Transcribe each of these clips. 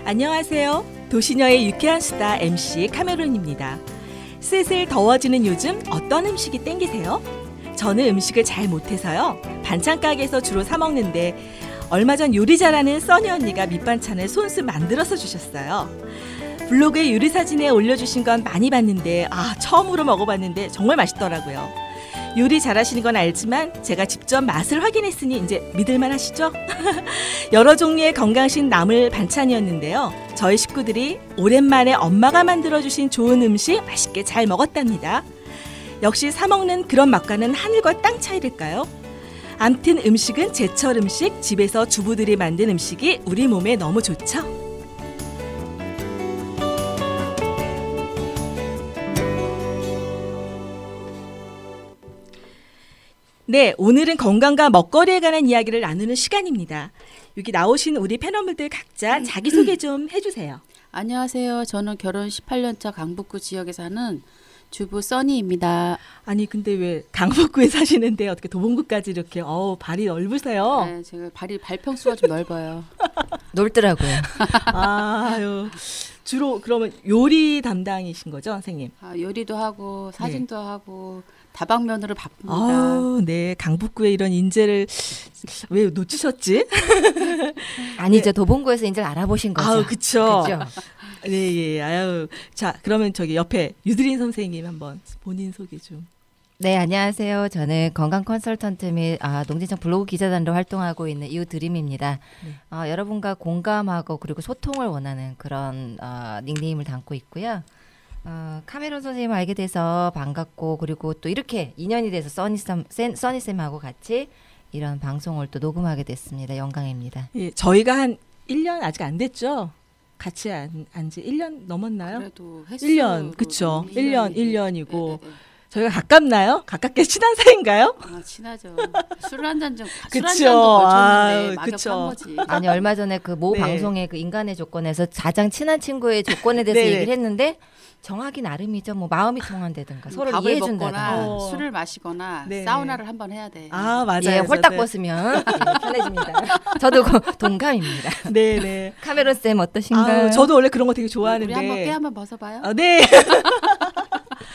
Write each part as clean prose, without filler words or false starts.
안녕하세요. 도시녀의 유쾌한 수다 MC 카메론입니다. 슬슬 더워지는 요즘 어떤 음식이 땡기세요? 저는 음식을 잘 못해서요. 반찬 가게에서 주로 사 먹는데 얼마 전 요리 잘하는 써니 언니가 밑반찬을 손수 만들어서 주셨어요. 블로그에 요리 사진에 올려주신 건 많이 봤는데 처음으로 먹어봤는데 정말 맛있더라고요. 요리 잘하시는 건 알지만 제가 직접 맛을 확인했으니 이제 믿을만 하시죠? 여러 종류의 건강식 나물 반찬이었는데요. 저희 식구들이 오랜만에 엄마가 만들어주신 좋은 음식 맛있게 잘 먹었답니다. 역시 사 먹는 그런 맛과는 하늘과 땅 차이일까요? 암튼 음식은 제철 음식, 집에서 주부들이 만든 음식이 우리 몸에 너무 좋죠? 네, 오늘은 건강과 먹거리에 관한 이야기를 나누는 시간입니다. 여기 나오신 우리 패널분들 각자 자기소개 좀 해주세요. 안녕하세요. 저는 결혼 18년차 강북구 지역에 사는 주부 써니입니다. 아니 근데 왜 강북구에 사시는데 어떻게 도봉구까지 이렇게 발이 넓으세요? 네, 제가 발평수가 좀 넓어요. 놀더라고요. 아유, 주로 그러면 요리 담당이신 거죠, 선생님? 요리도 하고 사진도 하고 다방면으로 바쁩니다. 네, 강북구에 이런 인재를 왜 놓치셨지? 아니죠. 도봉구에서 인재를 알아보신 거죠. 그쵸. 그죠? 네, 아유. 자, 그러면 저기 옆에 유드린 선생님 한번 본인 소개 좀. 네, 안녕하세요. 저는 건강 컨설턴트 및 농진청 블로그 기자단으로 활동하고 있는 유드림입니다. 여러분과 공감하고 그리고 소통을 원하는 그런 닉네임을 담고 있고요. 카메론 선생님을 알게 돼서 반갑고 그리고 또 이렇게 인연이 돼서 써니쌤하고 같이 이런 방송을 또 녹음하게 됐습니다. 영광입니다. 예, 저희가 한 1년 아직 안 됐죠? 같이 안지 1년 넘었나요? 그래도 1년, 그쵸. 1년이고. 네네네. 저희가 가깝나요? 가깝게 친한 사이인가요? 친하죠. 술 한 잔 좀, 그쵸. 술 한 잔도 걸쳤는데 막역한 그쵸. 거지. 아니 얼마 전에 그 모 네. 방송의 그 인간의 조건에서 가장 친한 친구의 조건에 대해서 네네. 얘기를 했는데 정하기 나름이죠. 뭐 마음이 통한다든가 서로 밥을 이해해준다든가. 먹거나 술을 마시거나 네네. 사우나를 한번 해야 돼. 맞아요. 예, 홀딱 저도. 벗으면 편해집니다. 저도 동감입니다. 네네. 카메론 쌤 어떠신가요? 저도 원래 그런 거 되게 좋아하는데. 우리 한번 뼈 한번 벗어봐요. 네.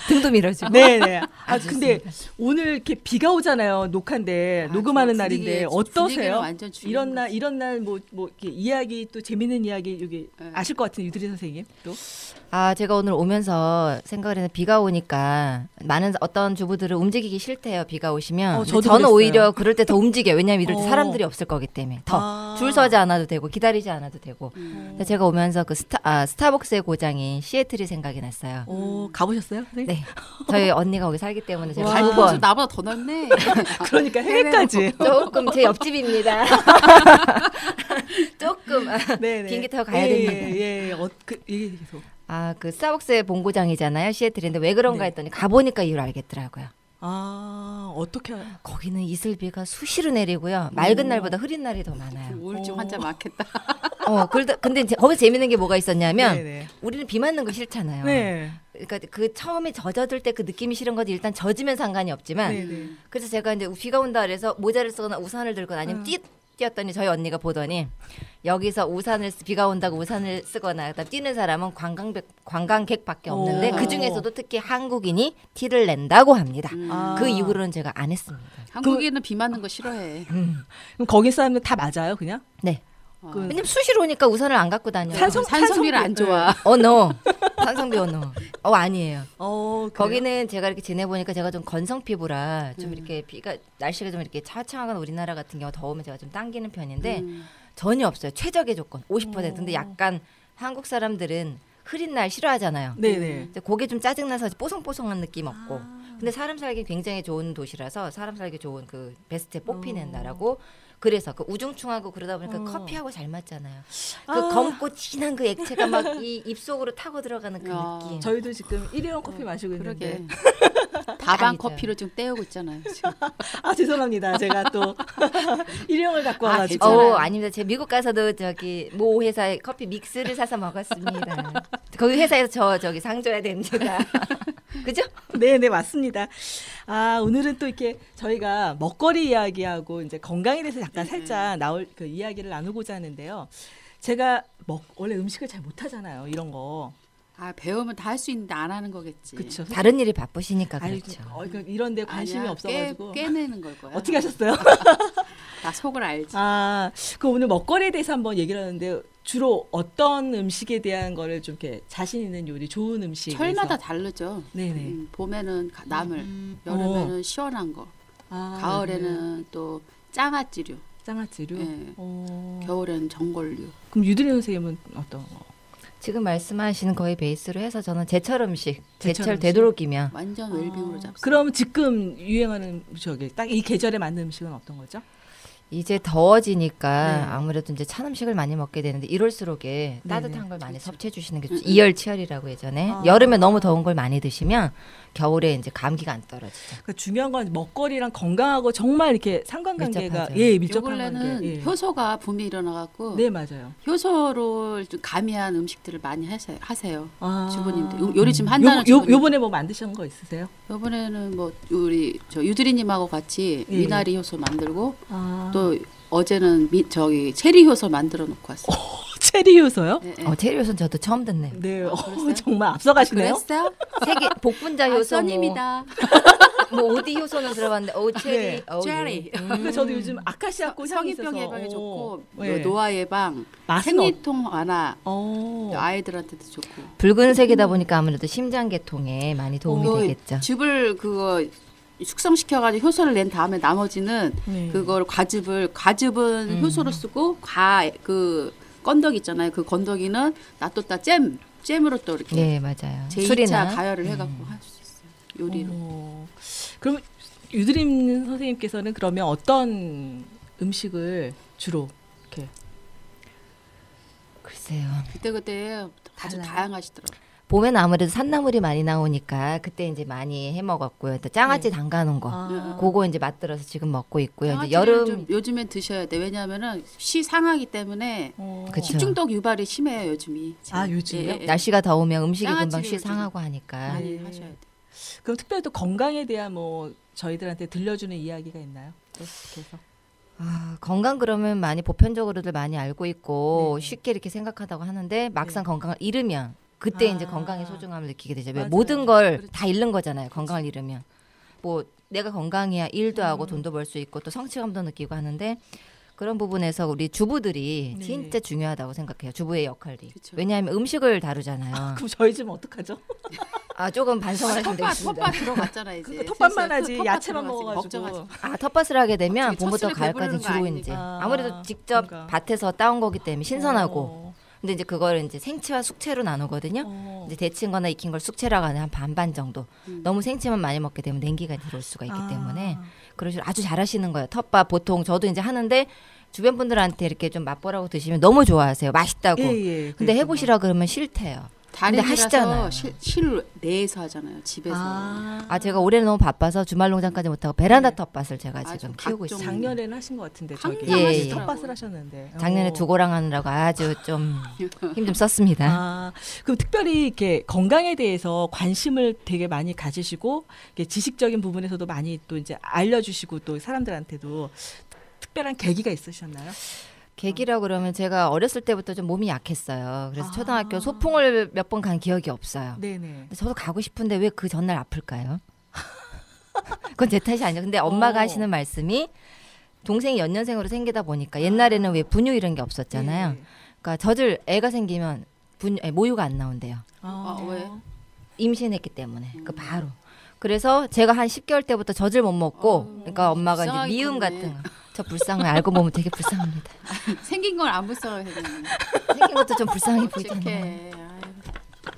등도 밀어주고. 네네. 좋습니다. 근데 오늘 이렇게 비가 오잖아요. 녹화인데 녹음하는 날인데 어떠세요? 완전 이런 날 뭐 이렇게 이야기 또 재밌는 이야기 여기 아실 것 같은 유드리 선생님 또. 제가 오늘 오면서 생각을 했는데 비가 오니까 많은 어떤 주부들은 움직이기 싫대요. 비가 오시면. 근데 저도 저는 그랬어요. 오히려 그럴 때 더 움직여요. 왜냐하면 이럴 때 사람들이 없을 거기 때문에. 더 줄 서지 않아도 되고 기다리지 않아도 되고. 근데 제가 오면서 그 스타벅스의 고장인 시애틀이 생각이 났어요. 가보셨어요? 선생님? 네. 저희 언니가 거기 살기 때문에 제가 발포수 9번. 나보다 더 넓네. 그러니까 해외까지. 조금 제 옆집입니다. 조금 네네. 비행기 타고 가야 됩니다. 예. 이게 계속. 그 스타벅스의 본고장이잖아요. 시애틀인데 왜 그런가 네. 했더니 가보니까 이유를 알겠더라고요. 어떻게? 거기는 이슬비가 수시로 내리고요. 맑은 날보다 흐린 날이 더 많아요. 우울증 환자 많겠다. 근데 거기서 재밌는 게 뭐가 있었냐면 네네. 우리는 비 맞는 거 싫잖아요. 네. 그러니까 그 처음에 젖어들 때 그 느낌이 싫은 거지 일단 젖으면 상관이 없지만 네네. 그래서 제가 이제 비가 온다 그래서 모자를 쓰거나 우산을 들거나 아니면 뛰었더니 저희 언니가 보더니 여기서 비가 온다고 우산을 쓰거나 그다음 뛰는 사람은 관광객밖에 없는데 그 중에서도 특히 한국인이 티를 낸다고 합니다. 그 이후로는 제가 안 했습니다. 한국인은 비 맞는 거 싫어해. 그럼 거기 사람들 다 맞아요, 그냥? 네. 왜냐면 수시로 오니까 우산을 안 갖고 다녀요. 산성비를 안 좋아. no. 산성비 no. 아니에요. 그래요? 거기는 제가 이렇게 지내보니까 제가 좀 건성 피부라 좀 이렇게 날씨가 좀 이렇게 차창하거나 우리나라 같은 경우 더우면 제가 좀 당기는 편인데 전혀 없어요. 최적의 조건 50%. 근데 약간 한국 사람들은 흐린 날 싫어하잖아요. 네네. 그게 좀 짜증나서 뽀송뽀송한 느낌 없고. 근데 사람 살기 굉장히 좋은 도시라서 사람 살기 좋은 그 베스트에 뽑히는 나라고. 그래서 그 우중충하고 그러다 보니까 커피하고 잘 맞잖아요. 그 검고 진한 그 액체가 막 이 입속으로 타고 들어가는 그 느낌. 저희도 지금 일회용 커피 마시고 있는데. 다방 아니죠. 커피를 좀 때우고 있잖아요. 지금. 죄송합니다. 제가 또 일회용을 갖고 와가지고. 괜찮아요. 아닙니다. 제가 미국 가서도 저기 모 회사의 커피 믹스를 사서 먹었습니다. 거기 회사에서 저기 상 줘야 됩니다. 그죠? 네, 맞습니다. 오늘은 또 이렇게 저희가 먹거리 이야기하고 이제 건강에 대해서 잠깐 살짝 나올 그 이야기를 나누고자 하는데요. 제가 원래 음식을 잘 못하잖아요. 이런 거. 아 배우면 다 할 수 있는데 안 하는 거겠지. 그렇죠. 다른 일이 바쁘시니까 그렇죠. 이런 데 관심이 아니야, 없어가지고. 깨내는 걸 거야. 어떻게 하셨어요? 나 속을 알지. 그 오늘 먹거리에 대해서 한번 얘기를 하는데 주로 어떤 음식에 대한 거를 좀 이렇게 자신 있는 요리, 좋은 음식. 철마다 다르죠. 네네. 봄에는 나물, 여름에는 시원한 거, 가을에는 또 장아찌류, 장아찌류. 예. 겨울에는 전골류. 그럼 유드리 선생님은 어떤 거? 지금 말씀하시는 거의 베이스로 해서 저는 제철 음식, 제철 음식? 되도록이면 완전 웰빙으로 잡습니다. 그럼 지금 유행하는 딱 이 계절에 맞는 음식은 어떤 거죠? 이제 더워지니까 네. 아무래도 이제 찬 음식을 많이 먹게 되는데 이럴수록에 네네. 따뜻한 걸 많이 섭취해 주시는 게 좋죠. 이열치열이라고 예전에 아. 여름에 너무 더운 걸 많이 드시면 겨울에 이제 감기가 안 떨어지죠. 그러니까 중요한 건 먹거리랑 건강하고 정말 이렇게 상관관계가 밀접하죠. 예 요 밀접한 근래는 관계. 예. 효소가 붐이 일어나갖고 네 맞아요. 효소를 좀 가미한 음식들을 많이 하세요. 아. 주부님들 요리 지금 한다는 요번에 뭐 만드신 거 있으세요? 요번에는 뭐 우리 저 유드리님하고 같이 예. 미나리 효소 만들고 아. 또 어제는 체리 효소 만들어 놓고 왔어요. 체리 효소요? 예, 예. 체리 효소는 저도 처음 듣네요. 네, 그랬어요? 정말 앞서가시네요. 그랬어요? 세계 복분자 효소, 써님이다. 뭐 오디 효소는 들어봤는데 체리, 네. 체리. 저도 요즘 아카시아 꽃 향이 있어서 성인병 예방에 좋고 네. 노화 예방, 맛은 생리통 완화, 어. 아이들한테도 좋고. 붉은색이다 보니까 아무래도 심장계통에 많이 도움이 요 되겠죠. 즙을 그거 숙성시켜가지고 효소를 낸 다음에 나머지는 네. 그걸 과즙은 효소로 쓰고 그 건더기 있잖아요. 그 건더기는 놔뒀다 잼으로 또 이렇게 네 맞아요. 제2차 술이나 가열을 해갖고 할 수 있어요. 요리로. 그럼 유드림 선생님께서는 그러면 어떤 음식을 주로 이렇게 글쎄요. 그때 아주 달라요. 다양하시더라고요. 봄에는 아무래도 산나물이 많이 나오니까 그때 이제 많이 해 먹었고요. 또 장아찌 네. 담가놓은 거, 아. 그거 이제 맛들어서 지금 먹고 있고요. 이제 장아찌를 여름 좀 요즘엔 드셔야 돼. 왜냐하면은 시 상하기 때문에 그쵸. 식중독 유발이 심해요 요즘이. 아, 요즘이요? 날씨가 더우면 음식이 금방 장아찌를 쉬상하고 하니까. 많이 네. 하셔야 돼. 그럼 특별히 또 건강에 대한 뭐 저희들한테 들려주는 이야기가 있나요? 그래서 건강 그러면 많이 보편적으로들 많이 알고 있고 네. 쉽게 이렇게 생각하다고 하는데 막상 건강을 잃으면 그때 이제 아. 건강의 소중함을 느끼게 되죠. 왜 맞아요. 모든 걸 그렇죠. 다 잃는 거잖아요. 건강을 잃으면. 뭐 내가 건강해야 일도 하고 돈도 벌 수 있고 또 성취감도 느끼고 하는데 그런 부분에서 우리 주부들이 네. 진짜 중요하다고 생각해요. 주부의 역할이. 그쵸. 왜냐하면 음식을 다루잖아요. 그럼 저희 집은 어떡하죠? 조금 반성을 하시면 되겠습니다. 텃밭 들어갔잖아 이제. 그러니까 텃밭만 슬슬 하지 텃밭 야채만 들어가지. 먹어가지고 걱정하지 텃밭을 하게 되면 어떻게 봄부터 첫 술에 가을까지 배부르는 거 주로 아니니까. 이제 아, 아무래도 직접 그러니까. 밭에서 따온 거기 때문에 신선하고 어. 근데 이제 그걸 이제 생채와 숙채로 나누거든요. 어. 이제 데친 거나 익힌 걸 숙채라고 하는 한 반반 정도. 너무 생채만 많이 먹게 되면 냉기가 들어올 수가 있기 때문에 그러시 아주 잘하시는 거예요. 텃밭 보통 저도 이제 하는데 주변 분들한테 이렇게 좀 맛보라고 드시면 너무 좋아하세요. 맛있다고. 예. 근데 해보시라 그러면 싫대요. 근데 하시잖아요. 실내에서 하잖아요. 집에서. 제가 올해는 너무 바빠서 주말 농장까지 못하고 베란다 텃밭을 제가 아주 지금 키우고 각종 있어요. 작년에는 하신 것 같은데 저기 항상 예, 하시더라고요. 텃밭을 하셨는데 작년에 두고랑 하느라고 아주 좀 힘 좀 썼습니다. 그럼 특별히 이렇게 건강에 대해서 관심을 되게 많이 가지시고 이렇게 지식적인 부분에서도 많이 또 이제 알려주시고 또 사람들한테도 특별한 계기가 있으셨나요? 계기라고 그러면 제가 어렸을 때부터 좀 몸이 약했어요. 그래서 초등학교 소풍을 몇 번 간 기억이 없어요. 네네. 근데 저도 가고 싶은데 왜 그 전날 아플까요? 그건 제 탓이 아니죠. 근데 엄마가 하시는 말씀이 동생이 연년생으로 생기다 보니까 옛날에는 왜 분유 이런 게 없었잖아요. 네. 그러니까 애가 생기면 모유가 안 나온대요. 왜? 임신했기 때문에 그 바로. 그래서 제가 한 10개월 때부터 젖을 못 먹고 그러니까 엄마가 이제 불쌍하게 미음 컸네. 같은 거. 저 불쌍해. 알고 보면 되게 불쌍합니다. 생긴 건 안 불쌍하게 생겼네. 생긴 것도 좀 불쌍해 보이잖아요.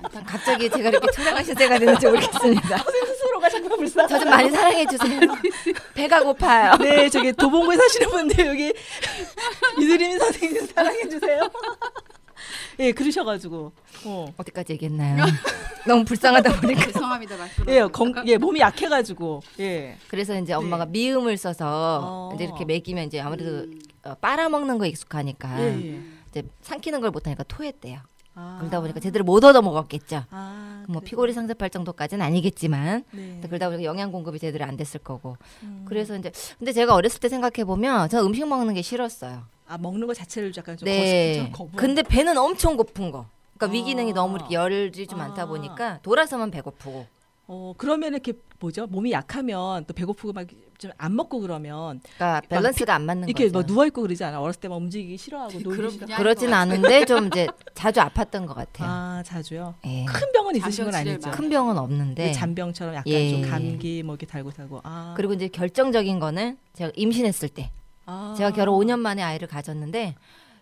어떡해. 갑자기 제가 이렇게 초라하신 새가 되는지 모르겠습니다. 스스로가 잠깐 불쌍. 저 좀 많이 사랑해 주세요. 배가 고파요. 네, 저기 도봉구에 사시는 분들 여기 유드림 선생님 사랑해 주세요. 예, 그러셔가지고 어디까지 얘기했나요? 너무 불쌍하다 보니까. 죄송합니다. 말씀. 몸이 약해가지고 그래서 이제 엄마가 미음을 써서 이제 이렇게 먹이면 이제 아무래도 빨아먹는 거 익숙하니까 이제 삼키는 걸 못하니까 토했대요. 그러다 보니까 제대로 못 얻어 먹었겠죠. 뭐 피골이 상접할 정도까지는 아니겠지만 그러다 보니까 영양 공급이 제대로 안 됐을 거고. 그래서 이제 근데 제가 어렸을 때 생각해 보면 저 음식 먹는 게 싫었어요. 아 먹는 거 자체를 약간 좀 네. 거부. 근데 배는 엄청 고픈 거. 그러니까 아. 위기능이 너무 이렇게 열이 좀 많다 보니까 돌아서만 배고프고. 그러면 이렇게 뭐죠? 몸이 약하면 또 배고프고 막 좀 안 먹고 그러면 그러니까 밸런스가 안 맞는 이렇게 거죠. 뭐 누워 있고 그러지 않아? 어렸을 때 막 움직이기 싫어하고 놀기 그럼 싫어. 그냥 그러진 않은데 좀 이제 자주 아팠던 것 같아요. 아 자주요? 예. 큰 병은 있으신 건 잔병 아니죠? 치레 큰 병은 없는데. 잔병처럼 약간 예. 좀 감기 뭐 이렇게 달고 살고. 그리고 이제 결정적인 거는 제가 임신했을 때. 제가 결혼 5년 만에 아이를 가졌는데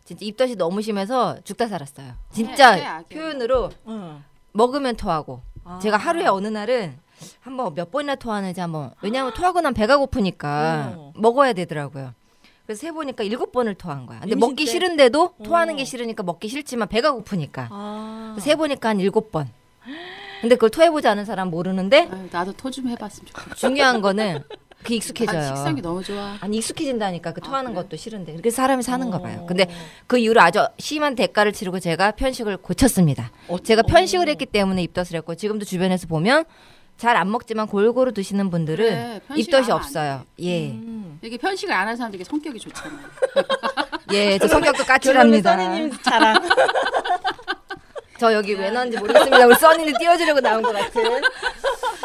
진짜 입덧이 너무 심해서 죽다 살았어요. 진짜 최악이야. 표현으로 응. 먹으면 토하고. 제가 하루에 어느 날은 한번 몇 번이나 토하는지 한번 왜냐하면 토하고 나면 배가 고프니까 먹어야 되더라고요. 그래서 세 보니까 7번을 토한 거야. 근데 임신 먹기 때? 싫은데도 토하는 게 싫으니까 먹기 싫지만 배가 고프니까 세 보니까 한 7번. 근데 그걸 토해보지 않은 사람 모르는데 아유, 나도 토 좀 해봤으면 좋겠다. 중요한 거는 그 난 익숙해져요. 식상이 너무 좋아. 아니 익숙해진다니까 그 토하는 그래? 것도 싫은데 그렇게 사람이 사는가 봐요. 근데 그 이후로 아주 심한 대가를 치르고 제가 편식을 고쳤습니다. 제가 편식을 했기 때문에 입덧을 했고 지금도 주변에서 보면 잘 안 먹지만 골고루 드시는 분들은 그래, 편식 입덧이 안 없어요. 예, 이게 편식을 안 하는 사람들이 성격이 좋잖아요. 예, 저 성격도 결혼은 까칠합니다. 써니님 자랑. 저 여기 왜 나왔는지 모르겠습니다. 우리 써니는 띄워주려고 나온 것 같은.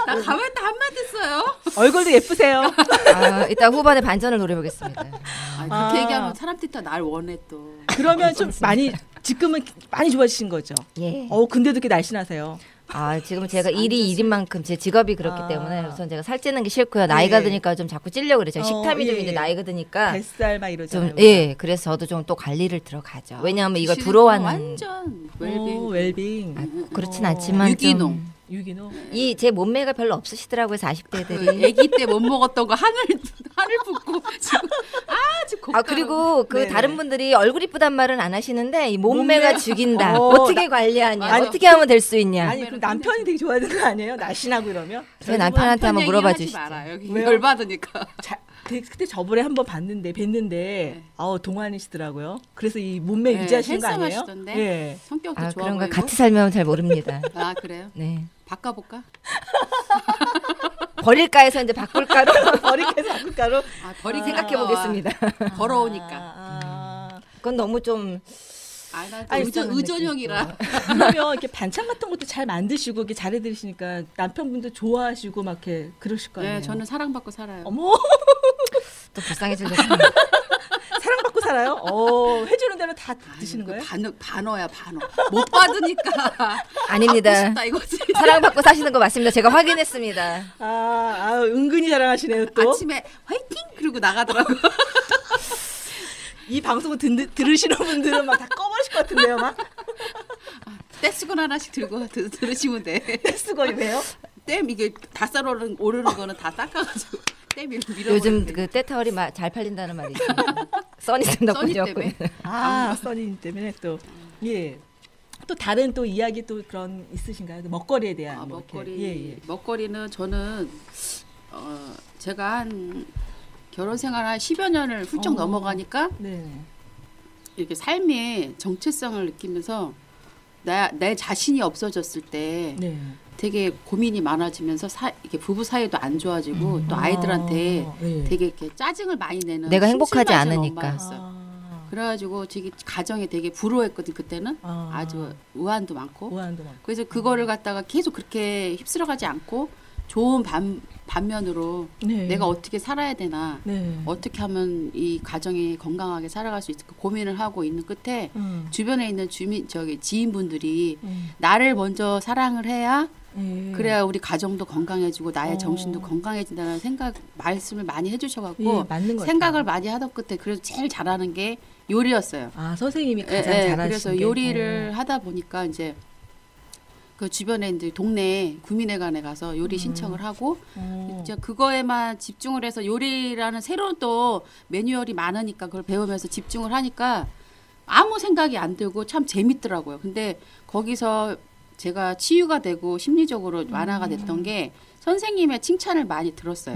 나 가만히 있다 한마디 했어요. 얼굴도 예쁘세요. 이따 후반에 반전을 노려보겠습니다. 그렇게 아. 얘기하면 사람들이 다 날 원해 또. 그러면 좀 많이 지금은 많이 좋아지신 거죠. 예. 근데도 이렇게 날씬하세요. 지금 제가 일이 일인 만큼 제 직업이 그렇기 때문에 우선 제가 살찌는 게 싫고요. 나이가 예. 드니까 좀 자꾸 찌려고 그래요. 제가 식탐이 좀 예. 이제 나이가 드니까 뱃살 막 이러잖아요. 좀 그래서 저도 좀 또 관리를 들어가죠. 왜냐하면 이걸 드시는 부러워하는 거 완전 웰빙. 웰빙. 그렇진 않지만 유기농. 유기농. 이제 몸매가 별로 없으시더라고요. 40대들이. 그 아기 때 못 먹었던 거 한을 붓고 지금 아주 곱다. 그리고 그 네네. 다른 분들이 얼굴 이쁘단 말은 안 하시는데 이 몸매가 몸매가- 죽인다. 어, 어떻게 관리하냐. 맞아. 어떻게 하면 될 수 있냐. 아니 그 남편이 되게 좋아야 되는 거 아니에요? 날씬하고 이러면? 저희 남편한테 한번 물어봐 하지 주시죠. 마라. 여기 왜요? 열받으니까. 그때 저번에 한번 뵀는데 동안이시더라고요. 그래서 이 몸매 네, 유지하시는 거 아니에요? 핸섬하시던데? 예. 성격도 좋아 그런 거 보이고. 같이 살면 잘 모릅니다. 아 그래요? 네. 바꿔볼까? 버릴까 해서 이제 바꿀까로 머리께서 바꿀까로 버리 생각해 보겠습니다. 걸어오니까. 그건 너무 좀 나 아니, 의전형이라. 그러면 이렇게 반찬 같은 것도 잘 만드시고 이렇게 잘해 드시니까 남편분도 좋아하시고 막 이렇게 그러실 거 아니에요? 네, 저는 사랑받고 살아요. 어머 또 불쌍해지려고. 사랑받고 살아요? 해주는 대로 다 드시는 거예요? 반어야 반어. 못 받으니까. 아닙니다. 싶다 이거지. 사랑받고 사시는 거 맞습니다. 제가 확인했습니다. 은근히 사랑하시네요 또. 아침에 화이팅 그러고 나가더라고. 이 방송을 들으시는 분들은 막 다 꺼버리실 것 같은데요, 막. 떼수건 하나씩 들고 들으시면 돼. 쓰고 왜요? 땜 이게 다 오르는 거는 다 닦아가지고 땜 밀어. 요즘 그 때타월이 잘 팔린다는 말이 있습니다. 써니쌤 덕분에. 써니 때문에. 써니 때문에 또 예. 또 다른 또 이야기 또 그런 있으신가요? 그 먹거리에 대한 뭐 이렇게. 먹거리. 먹거리는 저는 제가 한 결혼 생활 한 10여 년을 훌쩍 넘어가니까 네. 이렇게 삶의 정체성을 느끼면서 내 자신이 없어졌을 때 네. 되게 고민이 많아지면서 이게 부부 사이도 안 좋아지고 또 아이들한테 네. 되게 이렇게 짜증을 많이 내는 내가 행복하지 심술맞은 않으니까. 엄마였어요. 그래가지고 되게 가정에 되게 불호했거든 그때는. 아주 우환도 많고. 우한도 많고. 그래서 그거를 갖다가 계속 그렇게 휩쓸어가지 않고 좋은 반면으로 네. 내가 어떻게 살아야 되나, 네. 어떻게 하면 이 가정이 건강하게 살아갈 수 있을까 고민을 하고 있는 끝에 주변에 있는 지인분들이 나를 먼저 사랑을 해야 그래야 우리 가정도 건강해지고 나의 정신도 건강해진다는 말씀을 많이 해주셔갖고 예, 맞는 것 생각을 같아요. 많이 하던 끝에 그래서 제일 잘하는 게 요리였어요. 선생님이 가장 잘하시는 그래서 게. 요리를 하다 보니까 이제 그 주변에 이제 동네 구민회관에 가서 요리 신청을 하고 이제 그거에만 집중을 해서 요리라는 새로운 또 매뉴얼이 많으니까 그걸 배우면서 집중을 하니까 아무 생각이 안 들고 참 재밌더라고요. 근데 거기서 제가 치유가 되고 심리적으로 완화가 됐던 게 선생님의 칭찬을 많이 들었어요.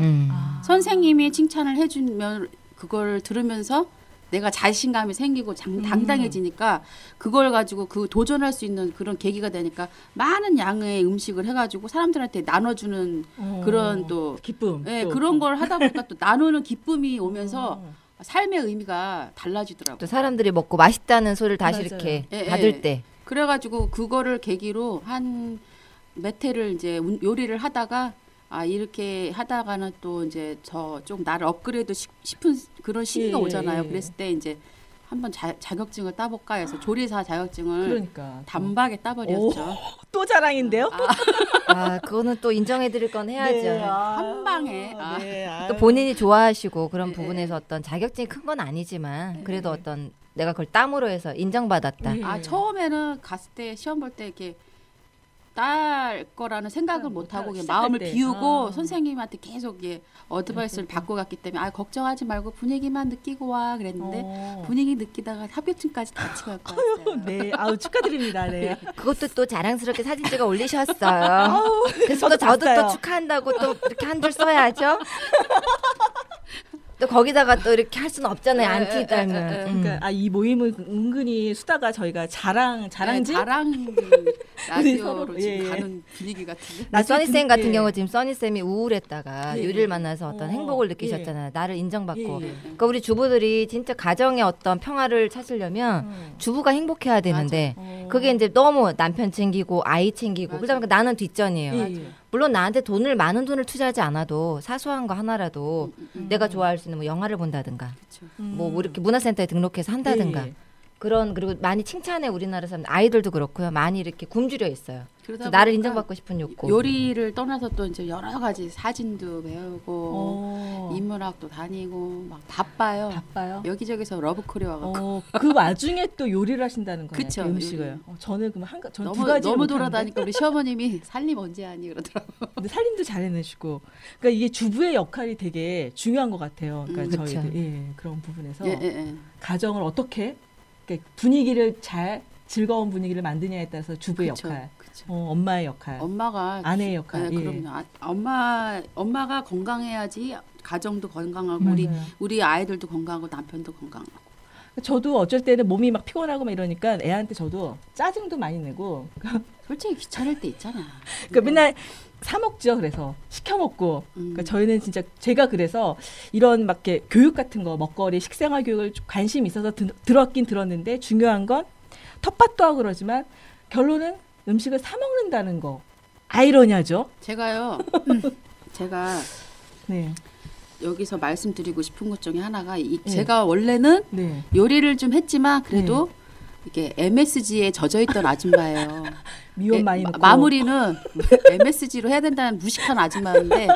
선생님이 칭찬을 해주면 그걸 들으면서 내가 자신감이 생기고 당당해지니까 그걸 가지고 그 도전할 수 있는 그런 계기가 되니까 많은 양의 음식을 해가지고 사람들한테 나눠주는 그런 또 기쁨. 예, 또. 그런 걸 하다 보니까 또 나누는 기쁨이 오면서 삶의 의미가 달라지더라고요. 또 사람들이 먹고 맛있다는 소리를 다시 맞아요. 이렇게 예, 받을 예. 때 그래가지고 그거를 계기로 한 몇 해를 이제 요리를 하다가 이렇게 하다가는 또 이제 저 좀 나를 업그레이드 싶은 그런 시기가 예, 오잖아요. 예. 그랬을 때 이제 한번 자격증을 따볼까 해서 조리사 자격증을 그러니까 단박에 따버렸죠. 또 자랑인데요? 그거는 또 인정해드릴 건 해야죠. 네, 한 방에. 네, 또 본인이 좋아하시고 그런 네, 부분에서 어떤 자격증이 큰 건 아니지만 그래도 네. 어떤 내가 그걸 땀으로 해서 인정받았다. 네. 처음에는 갔을 때 시험 볼 때 이렇게 딸 거라는 생각을 못 하고 그냥 마음을 때. 비우고 선생님한테 계속 어드바이스를 받고 갔기 때문에 걱정하지 말고 분위기만 느끼고 와 그랬는데 분위기 느끼다가 합격증까지 같이 갈 거였어요. 네, 축하드립니다. 네. 그것도 또 자랑스럽게 사진 찍어 올리셨어요. 그래서 또 저도 봤어요. 또 축하한다고 또 이렇게 한 줄 써야죠. 또 거기다가 또 이렇게 할 수는 없잖아요. 안티 달면. 그러니까 이 모임은 은근히 수다가 저희가 자랑지? 자랑 라디오로 서로, 지금 예. 가는 분위기 같은데. 써니쌤 같은 예. 경우 지금 써니쌤이 우울했다가 예. 유리를 만나서 어떤 행복을 느끼셨잖아요. 나를 인정받고. 예, 예. 그러니까 우리 주부들이 진짜 가정의 어떤 평화를 찾으려면 주부가 행복해야 되는데 그게 이제 너무 남편 챙기고 아이 챙기고 그러다 보니까 나는 뒷전이에요. 예. 물론 나한테 많은 돈을 투자하지 않아도 사소한 거 하나라도 내가 좋아할 수 있는 뭐 영화를 본다든가 뭐 이렇게 문화센터에 등록해서 한다든가 예. 그리고 많이 칭찬해 우리나라 사람 아이들도 그렇고요. 많이 이렇게 굶주려 있어요. 그러다 그래서 나를 보니까 인정받고 싶은 욕구. 요리를 떠나서 또 이제 여러 가지 사진도 배우고 인문학도 다니고 막 바빠요. 바빠요? 여기저기서 러브콜이 와갖고 그 와중에 또 요리를 하시다는 거예요. 그쵸, 그 음식을. 요리. 저는 그럼 저는 두 너무 가지 너무 돌아다니까 우리 시어머님이 살림 언제 하니 그러더라고. 근데 살림도 잘 해내시고, 그러니까 이게 주부의 역할이 되게 중요한 것 같아요. 그러니까 그쵸. 저희들 그런 부분에서 예. 가정을 어떻게 그러니까 분위기를 즐거운 분위기를 만드냐에 따라서 주부의 그쵸, 역할, 그쵸. 엄마의 역할, 엄마가 아내의 역할. 네, 예. 그럼요. 엄마가 건강해야지 가정도 건강하고 맞아요. 우리 아이들도 건강하고 남편도 건강하고. 저도 어쩔 때는 몸이 막 피곤하고 막 이러니까 애한테 저도 짜증도 많이 내고, 솔직히 귀찮을 때 있잖아. 그러니까 맨날 사 먹죠. 그래서 시켜 먹고. 그러니까 저희는 진짜 제가 그래서 이런 막 이렇게 교육 같은 거 먹거리 식생활 교육을 좀 관심이 있어서 들었긴 들었는데 중요한 건 텃밭도 하고 그러지만 결론은 음식을 사 먹는다는 거. 아이러니하죠. 제가 네. 여기서 말씀드리고 싶은 것 중에 하나가 제가 원래는 네. 요리를 좀 했지만 그래도 이게 MSG에 젖어있던 아줌마예요. 미원 많이 넣고. 마무리는 MSG로 해야 된다는 무식한 아줌마인데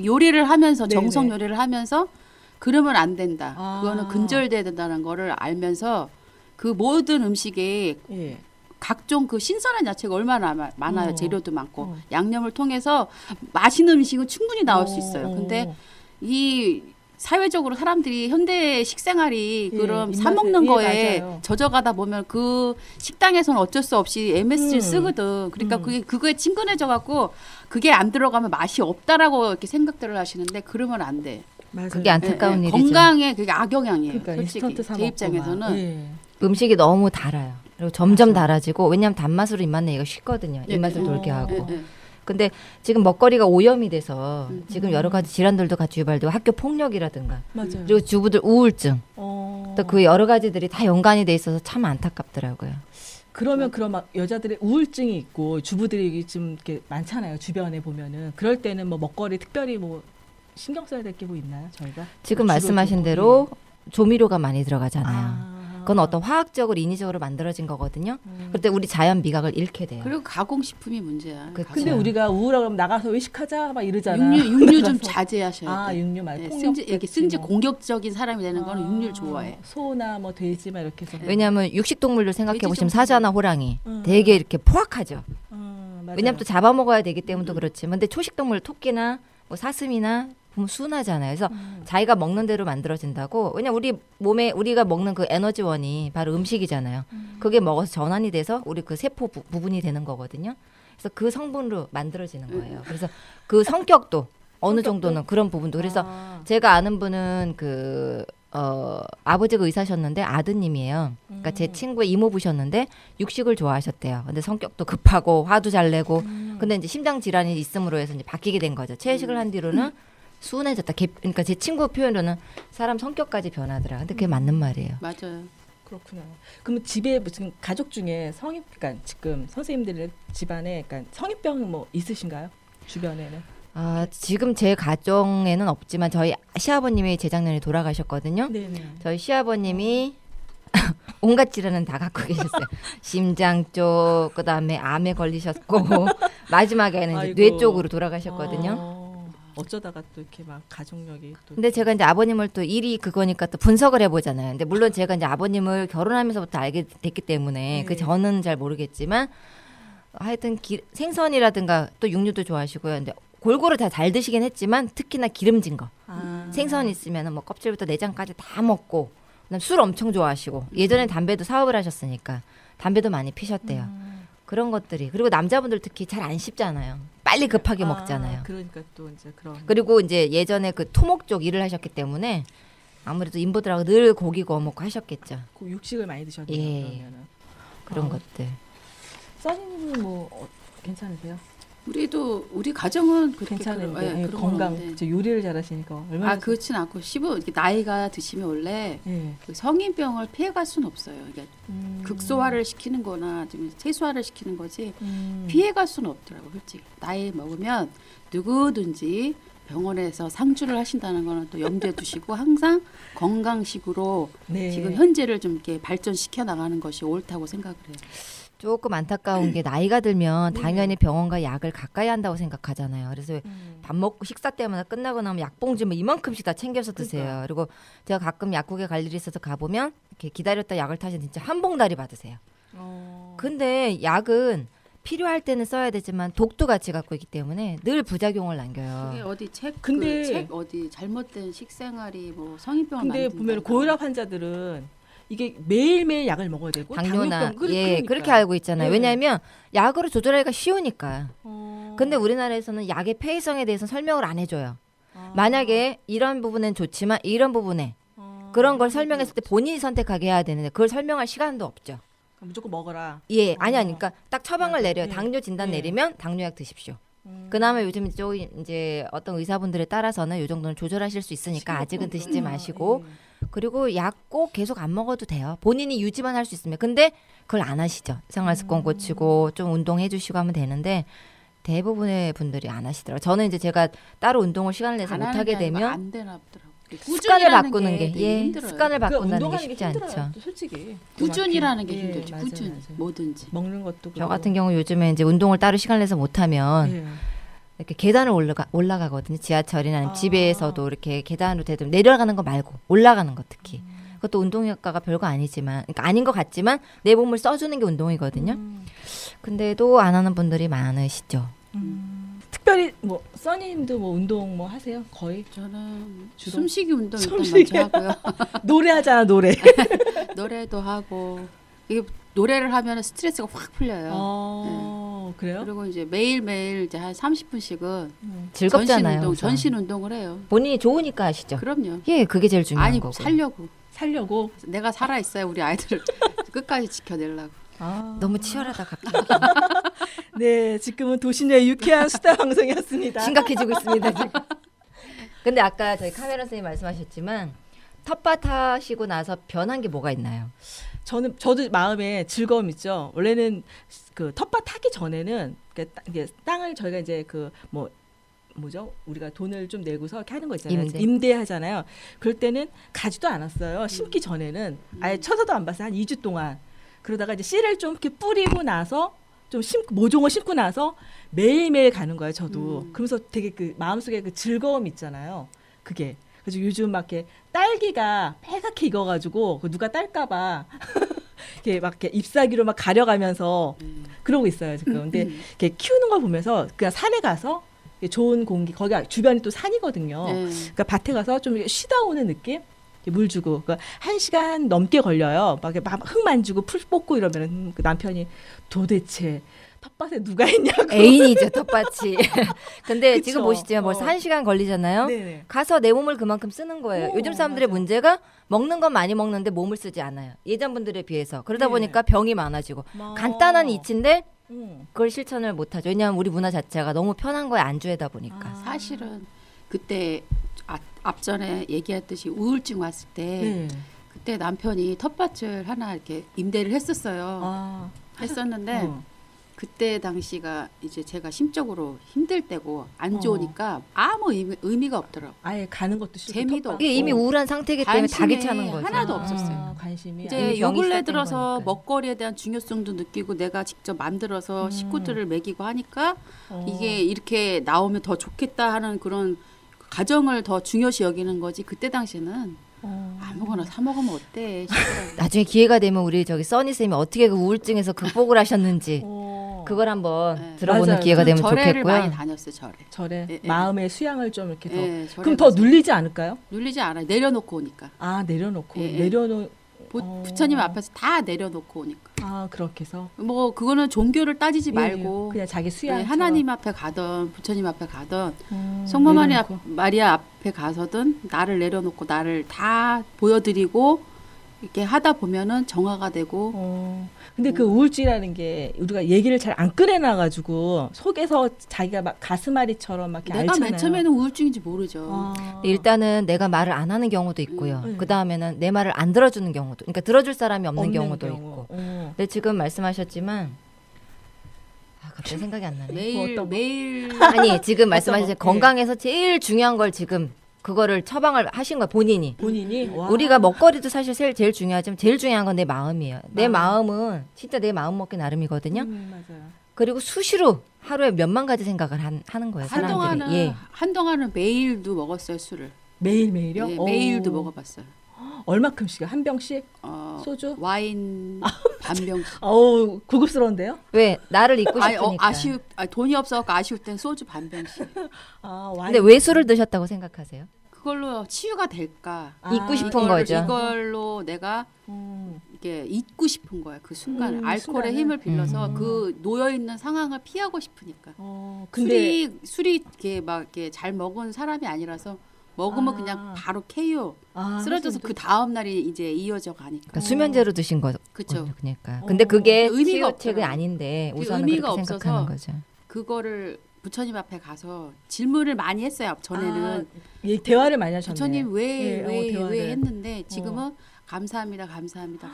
요리를 하면서 정성 네네. 요리를 하면서 그러면 안 된다. 아. 그거는 근절돼야 된다는 거를 알면서 그 모든 음식에 예. 각종 그 신선한 야채가 얼마나 많아요. 재료도 많고. 어. 양념을 통해서 맛있는 음식은 충분히 나올 수 있어요. 근데 이 사회적으로 사람들이 현대 식생활이 예, 그럼 입맛에, 사 먹는 예, 거에 맞아요. 젖어가다 보면 그 식당에서는 어쩔 수 없이 MSG를 쓰거든. 그러니까 그거에 친근해져 갖고 그게 안 들어가면 맛이 없다라고 이렇게 생각들을 하시는데 그러면 안 돼. 맞아요. 그게 안타까운 일이죠. 건강에 그게 악영향이에요. 그러니까 솔직히 인스턴트 사 제 먹고 입장에서는 막. 예. 음식이 너무 달아요. 그리고 점점 달아지고 왜냐하면 단맛으로 입맛 내기가 쉽거든요. 예, 입맛을 예. 돌게 하고. 예. 근데 지금 먹거리가 오염이 돼서 지금 여러 가지 질환들도 같이 유발되고 학교 폭력이라든가 맞아요. 그리고 주부들 우울증 또 그 여러 가지들이 다 연관이 돼 있어서 참 안타깝더라고요. 그러면 그런 막 여자들의 우울증이 있고 주부들이 좀 이렇게 많잖아요. 주변에 보면은 그럴 때는 뭐 먹거리 특별히 뭐 신경 써야 될 게 뭐 있나요? 저희가 지금 주로 말씀하신 좀, 대로 조미료가 많이 들어가잖아요. 아. 그건 어떤 화학적으로 인위적으로 만들어진 거거든요. 그때 우리 자연 미각을 잃게 돼요. 그리고 가공식품이 문제야. 그쵸. 근데 우리가 우울하고 그러면 나가서 외식하자 막 이러잖아. 육류 좀 자제하셔야 돼. 육류 말고 이렇게 승질 공격적인 사람이 되는 거는 육류를 좋아해. 소나 뭐 돼지 막 이렇게 해서. 왜냐하면 육식동물들 생각해 돼지 보시면 좀 사자나 호랑이 되게 이렇게 포악하죠. 맞아요. 왜냐하면 또 잡아먹어야 되기 때문도 그렇지만 근데 초식동물 토끼나 뭐 사슴이나 보면 순하잖아요. 그래서 자기가 먹는 대로 만들어진다고. 왜냐면 우리 몸에 우리가 먹는 그 에너지원이 바로 음식이잖아요. 그게 먹어서 전환이 돼서 우리 그 세포 부분이 되는 거거든요. 그래서 그 성분으로 만들어지는 거예요. 그래서 그 성격도 어느 정도는 그런 부분도. 그래서 제가 아는 분은 아버지가 의사셨는데 아드님이에요. 그러니까 제 친구의 이모부셨는데 육식을 좋아하셨대요. 근데 성격도 급하고 화도 잘 내고. 근데 이제 심장 질환이 있음으로 해서 이제 바뀌게 된 거죠. 채식을 한 뒤로는 순해졌다. 그러니까 제 친구 표현으로는 사람 성격까지 변하더라. 근데 그게 맞는 말이에요. 맞아요. 그렇구나. 그럼 집에 무슨 가족 중에 그러니까 지금 선생님들 집안에 그러니까 성인병 뭐 있으신가요? 주변에는? 지금 제 가정에는 없지만 저희 시아버님이 재작년에 돌아가셨거든요. 네네. 저희 시아버님이 온갖 질환은 다 갖고 계셨어요. 심장 쪽, 그다음에 암에 걸리셨고 마지막에는 이제 뇌 쪽으로 돌아가셨거든요. 어쩌다가 또 이렇게 막 가족력이 또. 근데 제가 이제 아버님을 또 일이 그거니까 또 분석을 해보잖아요. 근데 물론 제가 이제 아버님을 결혼하면서부터 알게 됐기 때문에 그 저는 잘 모르겠지만 하여튼 생선이라든가 또 육류도 좋아하시고요. 근데 골고루 다 잘 드시긴 했지만 특히나 기름진 거. 생선 있으면 뭐 껍질부터 내장까지 다 먹고 그다음 술 엄청 좋아하시고 예전엔 담배도 사업을 하셨으니까 담배도 많이 피셨대요. 그런 것들이 그리고 남자분들 특히 잘 안 씹잖아요. 빨리 급하게 먹잖아요. 그러니까 또 이제 그런. 그리고 이제 예전에 그 토목 쪽 일을 하셨기 때문에 아무래도 인부들하고 늘 고기 구워 먹고 하셨겠죠. 그 육식을 많이 드셨네요. 예. 그러면은. 그런 것들. 써니님은 뭐 괜찮으세요? 우리 가정은 괜찮은데 그런 건강, 건데. 저 요리를 잘하시니까 얼마나. 그렇진 않고 이렇게 나이가 드시면 원래 그 성인병을 피해갈 수는 없어요. 그러니까 극소화를 시키는거나 좀 세소화를 시키는 거지 피해갈 수는 없더라고. 솔직히 나이 먹으면 누구든지 병원에서 상주를 하신다는 거는 또 염두에 두시고 항상 건강식으로 지금 현재를 좀 이렇게 발전시켜 나가는 것이 옳다고 생각을 해요. 조금 안타까운 게 나이가 들면 당연히 병원과 약을 가까이 한다고 생각하잖아요. 그래서 밥 먹고 식사 때마다 끝나고 나면 약봉지 뭐 이만큼씩 다 챙겨서 드세요. 그러니까. 그리고 제가 가끔 약국에 갈 일이 있어서 가보면 이렇게 기다렸다 약을 타시면 진짜 한 봉다리 받으세요. 근데 약은 필요할 때는 써야 되지만 독도 같이 갖고 있기 때문에 늘 부작용을 남겨요. 그게 어디 책 근데 어디 잘못된 식생활이 뭐 성인병을 근데 보면 고혈압 환자들은 이게 매일매일 약을 먹어야 되고 당뇨나 그러니까. 그렇게 알고 있잖아요. 네. 왜냐하면 약으로 조절하기가 쉬우니까. 근데 우리나라에서는 약의 폐해성에 대해서 설명을 안 해줘요. 만약에 이런 부분은 좋지만 이런 부분에 그런 걸 설명했을 때 본인이 선택하게 해야 되는데 그걸 설명할 시간도 없죠. 무조건 먹어라. 예, 그러니까 딱 처방을 맞아. 내려요. 예. 당뇨 진단 예. 내리면 당뇨약 드십시오. 그나마 요즘 이제 어떤 의사분들에 따라서는 이 정도는 조절하실 수 있으니까 아직은 드시지 마시고 그리고 약 꼭 계속 안 먹어도 돼요. 본인이 유지만 할 수 있으면. 근데 그걸 안 하시죠. 생활습관 고치고 좀 운동해 주시고 하면 되는데 대부분의 분들이 안 하시더라고요. 저는 이제 제가 따로 운동을 시간을 내서 못 하게 되면 안 되나 보더라고요. 습관을 바꾸는 게 힘들어요. 습관을 바꾼다는 게 운동하는 쉽지 게 힘들어요, 않죠. 또 솔직히. 꾸준이라는 게 예, 힘들죠. 맞아요, 꾸준히 맞아요. 뭐든지. 먹는 것도 저 그렇고. 같은 경우 요즘에 이제 운동을 따로 시간 내서 못 하면 예. 이렇게 계단을 올라가거든요. 지하철이나 아니면 집에서도 이렇게 계단으로 대도 내려가는 거 말고 올라가는 거 특히. 그것도 운동 효과가 별거 아니지만, 그러니까 아닌 것 같지만 내 몸을 써주는 게 운동이거든요. 근데도 안 하는 분들이 많으시죠. 특별히 뭐 써니님도 뭐 운동 뭐 하세요? 거의 저는 주로? 숨쉬기 운동 일단 숨쉬기. 먼저 하고요. 노래하잖아 노래. 노래도 하고 이게 노래를 하면 스트레스가 확 풀려요. 그래요? 그리고 이제 매일매일 이제 한 30분씩은 즐겁잖아요. 전신 운동을 해요. 본인이 좋으니까 하시죠. 그럼요. 예, 그게 제일 중요한 아니 거고. 살려고 내가 살아 있어야 우리 아이들을 끝까지 지켜내려고. 너무 치열하다 갑자기. 네, 지금은 도시녀의 유쾌한 수다 방송이었습니다. 심각해지고 있습니다 지금. 근데 아까 저희 카메라 선생님 말씀하셨지만 텃밭 하시고 나서 변한 게 뭐가 있나요? 저도 마음에 즐거움 있죠. 원래는 그 텃밭 하기 전에는 이게 땅을 저희가 이제 그 뭐죠? 우리가 돈을 좀 내고서 이렇게 하는 거 있잖아요. 임대하잖아요. 그럴 때는 가지도 않았어요. 심기 전에는 아예 쳐서도 안 봤어요. 한 2주 동안. 그러다가 이제 씨를 좀 이렇게 뿌리고 나서 좀 모종을 심고 나서 매일매일 가는 거예요. 저도. 그러면서 되게 그 마음속에 그 즐거움 있잖아요. 그게. 그래서 요즘 막 이렇게 딸기가 빨갛게 익어가지고 누가 딸까봐 이렇게 막 이렇게 잎사귀로 막 가려가면서 그러고 있어요 지금. 근데 이렇게 키우는 걸 보면서 그냥 산에 가서 좋은 공기, 거기가 주변이 또 산이거든요. 그러니까 밭에 가서 좀 쉬다 오는 느낌. 물 주고, 그러니까 1시간 넘게 걸려요. 막 흙 만지고 풀 뽑고 이러면 그 남편이 도대체 텃밭에 누가 있냐고. 애인이죠, 텃밭이. 근데 그쵸? 지금 보시지만 벌써 1시간 걸리잖아요. 네네. 가서 내 몸을 그만큼 쓰는 거예요. 요즘 사람들의 맞아. 문제가 먹는 건 많이 먹는데 몸을 쓰지 않아요. 예전 분들에 비해서. 그러다 네. 보니까 병이 많아지고. 간단한 이치인데 그걸 실천을 못하죠. 왜냐하면 우리 문화 자체가 너무 편한 거에 안주하다 보니까. 사실은 그때 앞전에 얘기했듯이 우울증 왔을 때 네. 그때 남편이 텃밭을 하나 이렇게 임대를 했었어요. 아. 했었는데 그때 당시가 이제 제가 심적으로 힘들 때고 안 좋으니까 아무 의미가 없더라고. 아예 가는 것도 싫고 재미도 텃밭. 이게 이미 우울한 상태이기 때문에 다 관심이 귀찮은 거죠. 하나도 없었어요. 아, 관심이 이제 병이 요 근래 시작된 들어서 거니까요. 먹거리에 대한 중요성도 느끼고 내가 직접 만들어서 식구들을 먹이고 하니까 이게 이렇게 나오면 더 좋겠다 하는 그런 가정을 더 중요시 여기는 거지. 그때 당시에는 아무거나 사 먹으면 어때 싶더라고요. 나중에 기회가 되면 우리 저기 써니 쌤이 어떻게 그 우울증에서 극복을 하셨는지 그걸 한번 네. 들어보는 맞아요. 기회가 되면 절에를 좋겠고요. 많이 다녔어요. 절에. 절에 예, 예. 마음의 수양을 좀 이렇게 더 예, 절에 그럼 더 가서. 눌리지 않을까요? 눌리지 않아요. 내려놓고 오니까. 아 내려놓고 예, 예. 내려놓 부처님 앞에서 다 내려놓고 오니까. 아 그렇게 해서 뭐 그거는 종교를 따지지 예, 말고 그냥 자기 수양 네, 하나님 앞에 가던 부처님 앞에 가던 음, 성모 내려놓고. 마리아 앞에 가서든 나를 내려놓고 나를 다 보여드리고 이렇게 하다 보면은 정화가 되고 근데 그 우울증이라는 게 우리가 얘기를 잘 안 꺼내놔가지고 속에서 자기가 막 가슴앓이처럼 막 이렇게 내가 앓잖아요. 맨 처음에는 우울증인지 모르죠. 아. 일단은 내가 말을 안 하는 경우도 있고요. 그 다음에는 내 말을 안 들어주는 경우도, 그러니까 들어줄 사람이 없는 경우도 경우. 있고. 어. 근데 지금 말씀하셨지만 갑자기 생각이 안 나네. 매일 어떤 거? 매일 아니 지금 어떤 말씀하신 거? 건강에서 제일 중요한 걸 지금 그거를 처방을 하신 거예요. 본인이. 본인이 와. 우리가 먹거리도 사실 제일 중요하지만 제일 중요한 건 내 마음이에요. 내 마음은 진짜 내 마음 먹기 나름이거든요. 맞아요. 그리고 수시로 하루에 몇만 가지 생각을 하는 거예요. 사람들이. 한동안은 예. 한동안은 매일도 먹었어요 술을. 매일 매일요? 네, 매일도 먹어봤어요. 얼마큼씩요? 한 병씩? 소주? 와인 반 병씩. 어우 고급스러운데요? 왜 나를 잊고 싶으니까. 돈이 없어서 아쉬울 땐 소주 반 병씩. 아, 근데 왜 술을 드셨다고 생각하세요? 그걸로 치유가 될까? 잊고 싶은 거죠. 이걸로 내가 이게 잊고 싶은 거야. 그 순간을 알코올의 순간을. 힘을 빌려서 그 놓여 있는 상황을 피하고 싶으니까. 근데 술이 이렇게 막 이렇게 잘 먹은 사람이 아니라서 먹으면 그냥 바로 KO. 쓰러져서 그 다음 날이 이제 이어져 가니까. 그러니까 수면제로 드신 거죠. 그쵸. 그러니까. 근데 그게 의미가 치유책이 없더라고요. 아닌데 그 우선은 의미가 그렇게 없어서 생각하는 거죠. 그거를 부처님 앞에 가서 질문을 많이 했어요. 전에는 예, 대화를 많이 하셨네요. 부처님 왜 대화를. 했는데 지금은 감사합니다. 감사합니다.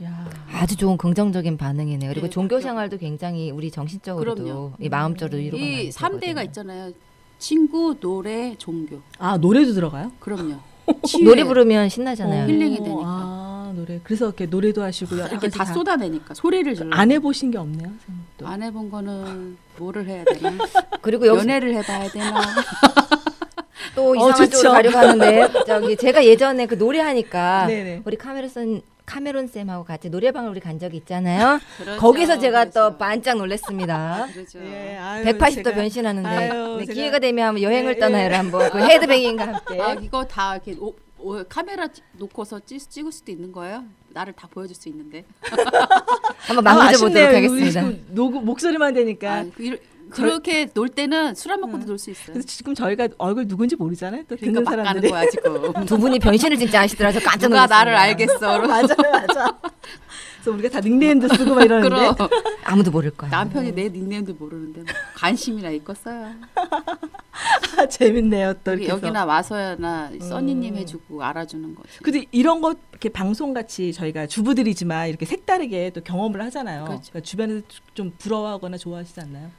야. 아주 좋은 긍정적인 반응이네요. 그리고 네, 종교 그럼요. 생활도 굉장히 우리 정신적으로도 그럼요. 이 마음적으로 위로가 많이 이 3대가 되거든요. 있잖아요. 친구, 노래, 종교. 아 노래도 들어가요? 그럼요. 노래 부르면 신나잖아요. 힐링이 되니까. 아 노래. 그래서 이렇게 노래도 하시고요. 이렇게 다 쏟아내니까 소리를 질러. 안 해보신 게 없네요. 또. 안 해본 거는 뭐를 해야 되나? 그리고 여기서 연애를 해봐야 되나? 또 이상한 좋죠. 쪽으로 가려고 하는데 저기 제가 예전에 그 노래하니까 네네. 우리 카메론 쌤하고 같이 노래방을 우리 간 적이 있잖아요. 그렇죠, 거기서 제가 또 그렇죠. 반짝 놀랐습니다. 그렇죠. 예, 아유, 180도 제가- 변신하는데 아유, 네, 제가- 기회가 되면 한번 여행을 예, 떠나요를 한번 그 헤드뱅잉과 함께 아 이거 다 이렇게 카메라 놓고서 찍을 수도 있는 거예요? 나를 다 보여줄 수 있는데. 한번 망가져 보도록 아쉽네요. 하겠습니다. 이거 녹음, 목소리만 되니까. 그렇게 놀 때는 술 안 먹고도 놀 수 있어요. 그래서 지금 저희가 얼굴 누군지 모르잖아요. 또 그러니까 듣는 막 가는 사람들이. 거야 지금. 두 분이 변신을 진짜 아시더라고요. 깜짝 누가 놀랐습니다. 나를 알겠어. 맞아. 그래서 우리가 다 닉네임도 쓰고 막 이러는데. 그럼 아무도 모를 거야. 남편이 내 닉네임도 모르는데 뭐 관심이나 있겠어요. 재밌네요. 또 이렇게. 여기나 와서나 써니님 해주고 알아주는 거지. 근데 이런 거 이렇게 방송 같이 저희가 주부들이지만 이렇게 색다르게 또 경험을 하잖아요. 그렇죠. 그러니까 주변에서 좀 부러워하거나 좋아하시지 않나요?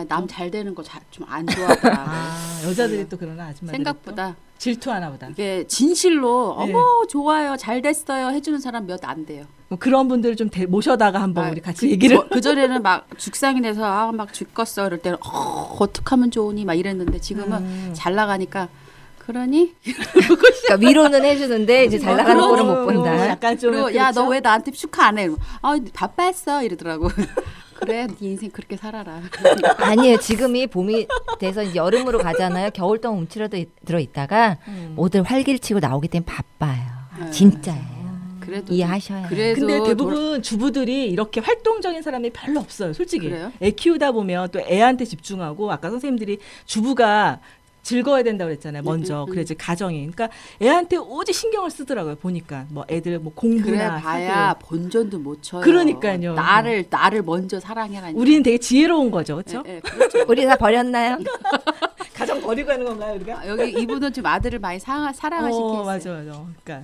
남 잘 되는 거 좀 안 좋아하더라. 아 여자들이 또 그러나 아줌마들이 생각보다 또 질투하나 보다. 이게 진실로 네. 어머 좋아요 잘 됐어요 해주는 사람 몇 안 돼요. 뭐 그런 분들을 좀 모셔다가 한번 우리 같이 얘기를. 그 전에는 막 죽상이 돼서 막 죽겠어 이럴 때는 어떡하면 좋으니 막 이랬는데 지금은 잘 나가니까 그러니 그러니까 위로는 해주는데 이제 잘 나가는 그럼, 꼴은 못 본다. 약간 좀. 그리고 야 너 그렇죠? 왜 나한테 축하 안 해? 바빠했어 이러더라고. 그래 네 인생 그렇게 살아라. 아니에요. 지금이 봄이 돼서 이제 여름으로 가잖아요. 겨울 동안 움츠러져 들어 있다가 모두 활기를 나오기 때문에 바빠요. 진짜예요. 그래도 이해하셔야 그래도 근데 대부분 주부들이 이렇게 활동적인 사람이 별로 없어요. 솔직히. 그래요? 애 키우다 보면 또 애한테 집중하고 아까 선생님들이 주부가 즐거워야 된다고 그랬잖아요. 먼저. 그래 이제 가정이. 그러니까 애한테 오직 신경을 쓰더라고요. 보니까 뭐 애들 뭐 그래 공부나 봐야 학교. 본전도 못 쳐요. 그러니까요. 나를 먼저 사랑해라. 우리는 되게 지혜로운 거죠. 그렇죠? 그렇죠. 우리 다 버렸나요? 가정 버리고 하는 건가요 우리가? 아, 여기 이분은 좀 아들을 많이 사랑하시겠어요. 맞아. 그러니까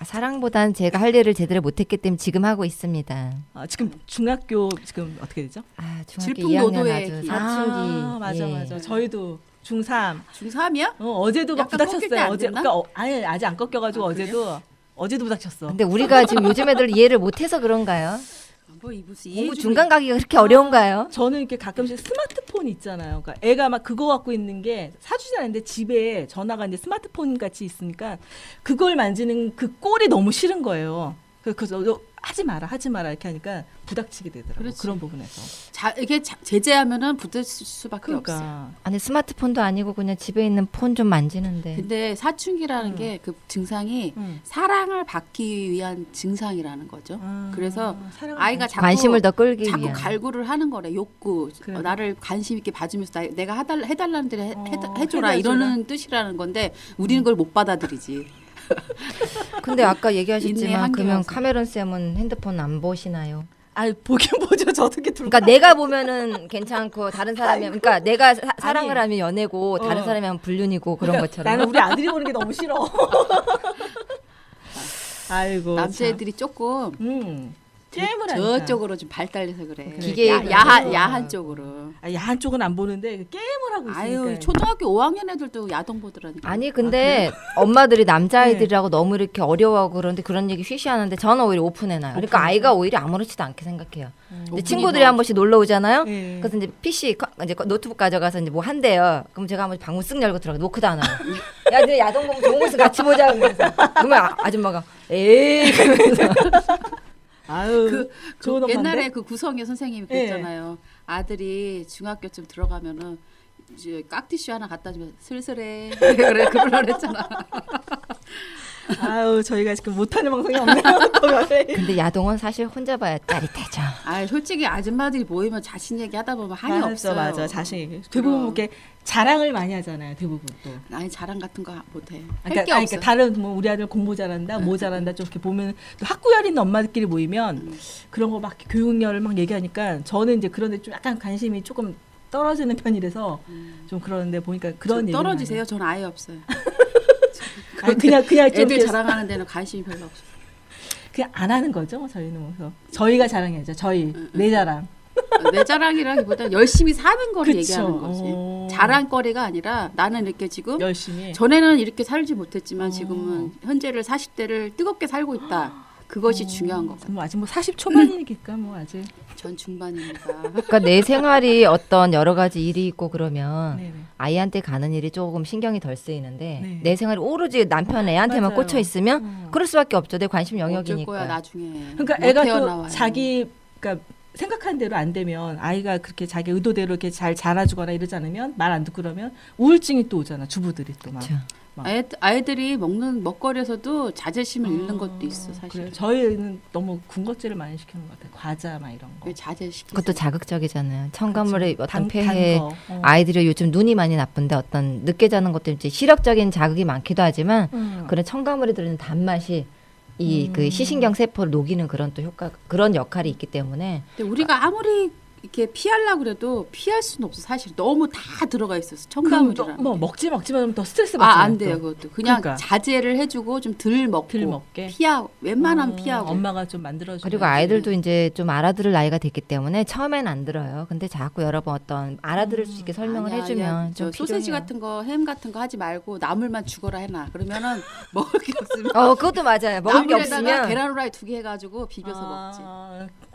사랑보단 제가 할 일을 제대로 못했기 때문에 지금 하고 있습니다. 지금 중학교 지금 어떻게 되죠? 중학교 질풍노도의 2학년 아주 기. 사춘기. 맞아. 저희도 중3. 중3이야? 어제도 막 약간 꺾일 때 부닥쳤어요. 안 어제 됐나? 그러니까 아예 아직 안 꺾여가지고 그래요? 어제도 부닥쳤어. 근데 우리가 지금 요즘 애들 이해를 못해서 그런가요? 뭐 무슨 공부 중간 가기가 그렇게 어려운가요? 저는 이렇게 가끔씩 스마트폰 있잖아요. 그러니까 애가 막 그거 갖고 있는 게 사주지 않는데 집에 전화가 이제 스마트폰 같이 있으니까 그걸 만지는 그 꼴이 너무 싫은 거예요. 그래서 너 하지 마라 이렇게 하니까 부닥치게 되더라고요. 그렇지. 그런 부분에서. 이게 제재하면은 붙을 수밖에 없어. 그러니까. 아니 스마트폰도 아니고 그냥 집에 있는 폰 좀 만지는데. 근데 사춘기라는 게 그 증상이 사랑을 받기 위한 증상이라는 거죠. 그래서 아이가 관심을 더 끌기 자꾸 위한. 갈구를 하는 거래. 욕구. 그래. 나를 관심 있게 봐주면서 내가 해달라는 대로 해줘라 해줘라. 이러는 뜻이라는 건데 우리는 그걸 못 받아들이지. 근데 아까 인내의 얘기하셨지만 한계가 그러면 있어. 카메론 쌤은 핸드폰 안 보시나요? 보긴 보죠. 저도 이렇게 그러니까 내가 보면은 괜찮고 다른 사람이 그러니까 내가 사랑을 하면 연애고 다른 사람이 하면 불륜이고 그런 것처럼. 나는 우리 아들이 보는 게 너무 싫어. 아이고. 남자애들이 조금 게임을 하니까. 저쪽으로 좀 발달해서 그래. 기계에 야한 쪽으로. 야한 쪽은 안 보는데 게임을 하고 있으니까. 아유 초등학교 5학년 애들도 야동 보더라니까. 아니 근데 엄마들이 남자아이들이라고 너무 이렇게 어려워하고 그런데 그런 얘기 쉬쉬하는데 저는 오히려 오픈해놔요. 그러니까 아이가 오히려 아무렇지도 않게 생각해요. 근데 친구들이 한 번씩 놀러 오잖아요. 네. 그래서 이제 PC 이제 노트북 가져가서 이제 뭐 한대요. 그럼 제가 한번 방문 쓱 열고 들어가 노크도 안 하고. 야, 너 야동 보면 좋은 곳을 같이 보자 그러면서. 그러면 아줌마가 에이 그러면서. 아유, 좋은 엄마인데? 옛날에 그 구성의 선생님이 그랬잖아요. 아들이 중학교쯤 들어가면은 이제 깍티슈 하나 갖다 주면 슬슬해. 그래 그랬잖아. 아유, 저희가 지금 못하는 방송이 없네요. 근데 야동은 사실 혼자 봐야 짜릿하죠. 아, 솔직히 아줌마들이 모이면 자신 얘기하다 보면 한이 없어요. 맞아, 자신. 대부분 이렇게 자랑을 많이 하잖아요. 대부분 또. 아니 자랑 같은 거 못해. 그러니까, 할 게 없어. 그러니까 다른 뭐 우리 아들 공부 잘한다, 뭐 잘한다 좀 이렇게 보면 또 학구열 있는 엄마들끼리 모이면 그런 거 막 교육열 막 얘기하니까 저는 이제 그런데 좀 약간 관심이 조금 떨어지는 편이라서 좀 그러는데 보니까 그런 얘기 떨어지세요? 저는 아예 없어요. 아니, 그냥 좀 애들 이렇게 자랑하는 데는 관심이 별로 없어요. 그냥 안 하는 거죠. 저희는 그래서 저희가 자랑해야죠. 저희 내 자랑. 내 자랑이라기보다 열심히 사는 거를 그쵸. 얘기하는 거지. 자랑거리가 아니라 나는 이렇게 지금 열심히. 전에는 이렇게 살지 못했지만 지금은 현재를 40대를 뜨겁게 살고 있다. 그것이 중요한 거. 뭐 아직 뭐 40 초반이니까 뭐 아직. 전 중반입니다. 그러니까 내 생활이 어떤 여러 가지 일이 있고 그러면 네네. 아이한테 가는 일이 조금 신경이 덜 쓰이는데 네. 내 생활이 오로지 남편 애한테만 맞아요. 꽂혀 있으면 그럴 수밖에 없죠. 내 관심 어쩔 영역이니까. 거야 나중에. 그러니까 못 애가 태어나와요. 또 자기 그러니까 생각한 대로 안 되면 아이가 그렇게 자기 의도대로 이렇게 잘 자라주거나 이러지 않으면 말 안 듣고 그러면 우울증이 또 오잖아. 주부들이 또 막. 그렇죠. 아이들이 먹는 먹거리에서도 자제심을 잃는 것도 있어 사실. 그래요. 저희는 너무 군것질을 많이 시키는 것 같아요. 과자 막 이런 거. 왜 자제시키? 그것도 자극적이잖아요. 첨가물의 그렇죠. 어떤 단 폐해. 거. 아이들이 요즘 눈이 많이 나쁜데 어떤 늦게 자는 것도 이제 시력적인 자극이 많기도 하지만 그런 첨가물이 들어있는 단맛이 이 그 시신경 세포를 녹이는 그런 또 효과 그런 역할이 있기 때문에 근데 우리가 아무리 이렇게 피하려고 그래도 피할 수는 없어 사실 너무 다 들어가 있어서 첨가물이랑. 뭐 먹지만 하면 더 스트레스 받잖아요. 안 돼요 그것도 그냥 그러니까. 자제를 해주고 좀 덜 먹고 덜 먹게. 웬만하면 피하고. 엄마가 좀 만들어주고. 그리고 아이들도 이제 좀 알아들을 나이가 됐기 때문에 처음엔 안 들어요. 근데 자꾸 여러 번 어떤 알아들을 수 있게 설명을 아니야, 해주면 아니야. 좀 저 소세지 필요해요. 같은 거 햄 같은 거 하지 말고 나물만 죽어라 해놔 그러면은 먹을 게 없으면 그것도 맞아요. 먹을 게 나물에다가 없으면 계란 후라이 2개 해가지고 비벼서 먹지.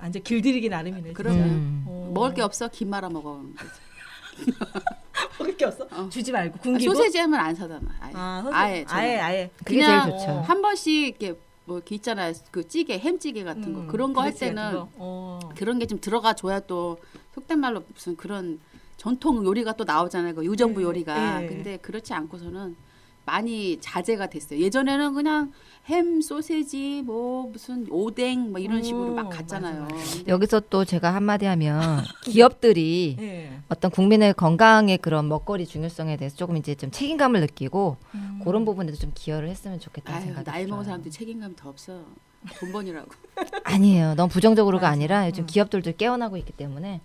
이제 길들이기 나름이네. 그러면 진짜. 먹을 게 없어 김 말아 먹어. 먹을 게 없어. 주지 말고 굶기고. 소세지 햄은 안 사잖아. 아예 아예. 그게 그냥 제일 좋죠. 한 번씩 이렇게 뭐 이렇게 있잖아요. 그 찌개 햄찌개 같은 거 그런 거 할 그렇지, 때는 그거. 그런 게 좀 들어가 줘야 또 속된 말로 무슨 그런 전통 요리가 또 나오잖아요. 그 유정부 요리가. 네. 근데 그렇지 않고서는 많이 자제가 됐어요. 예전에는 그냥 햄, 소세지, 뭐 무슨 오뎅 뭐 이런 식으로 막 갔잖아요. 근데 여기서 또 제가 한마디 하면 기업들이 예. 어떤 국민의 건강의 그런 먹거리 중요성에 대해서 조금 이제 좀 책임감을 느끼고 그런 부분에도 좀 기여를 했으면 좋겠다는 아유, 생각이 나이 먹은 들어요. 사람들이 책임감이 더 없어. 돈 버니라고. 아니에요. 너무 부정적으로가 맞아. 아니라 요즘 기업들도 깨어나고 있기 때문에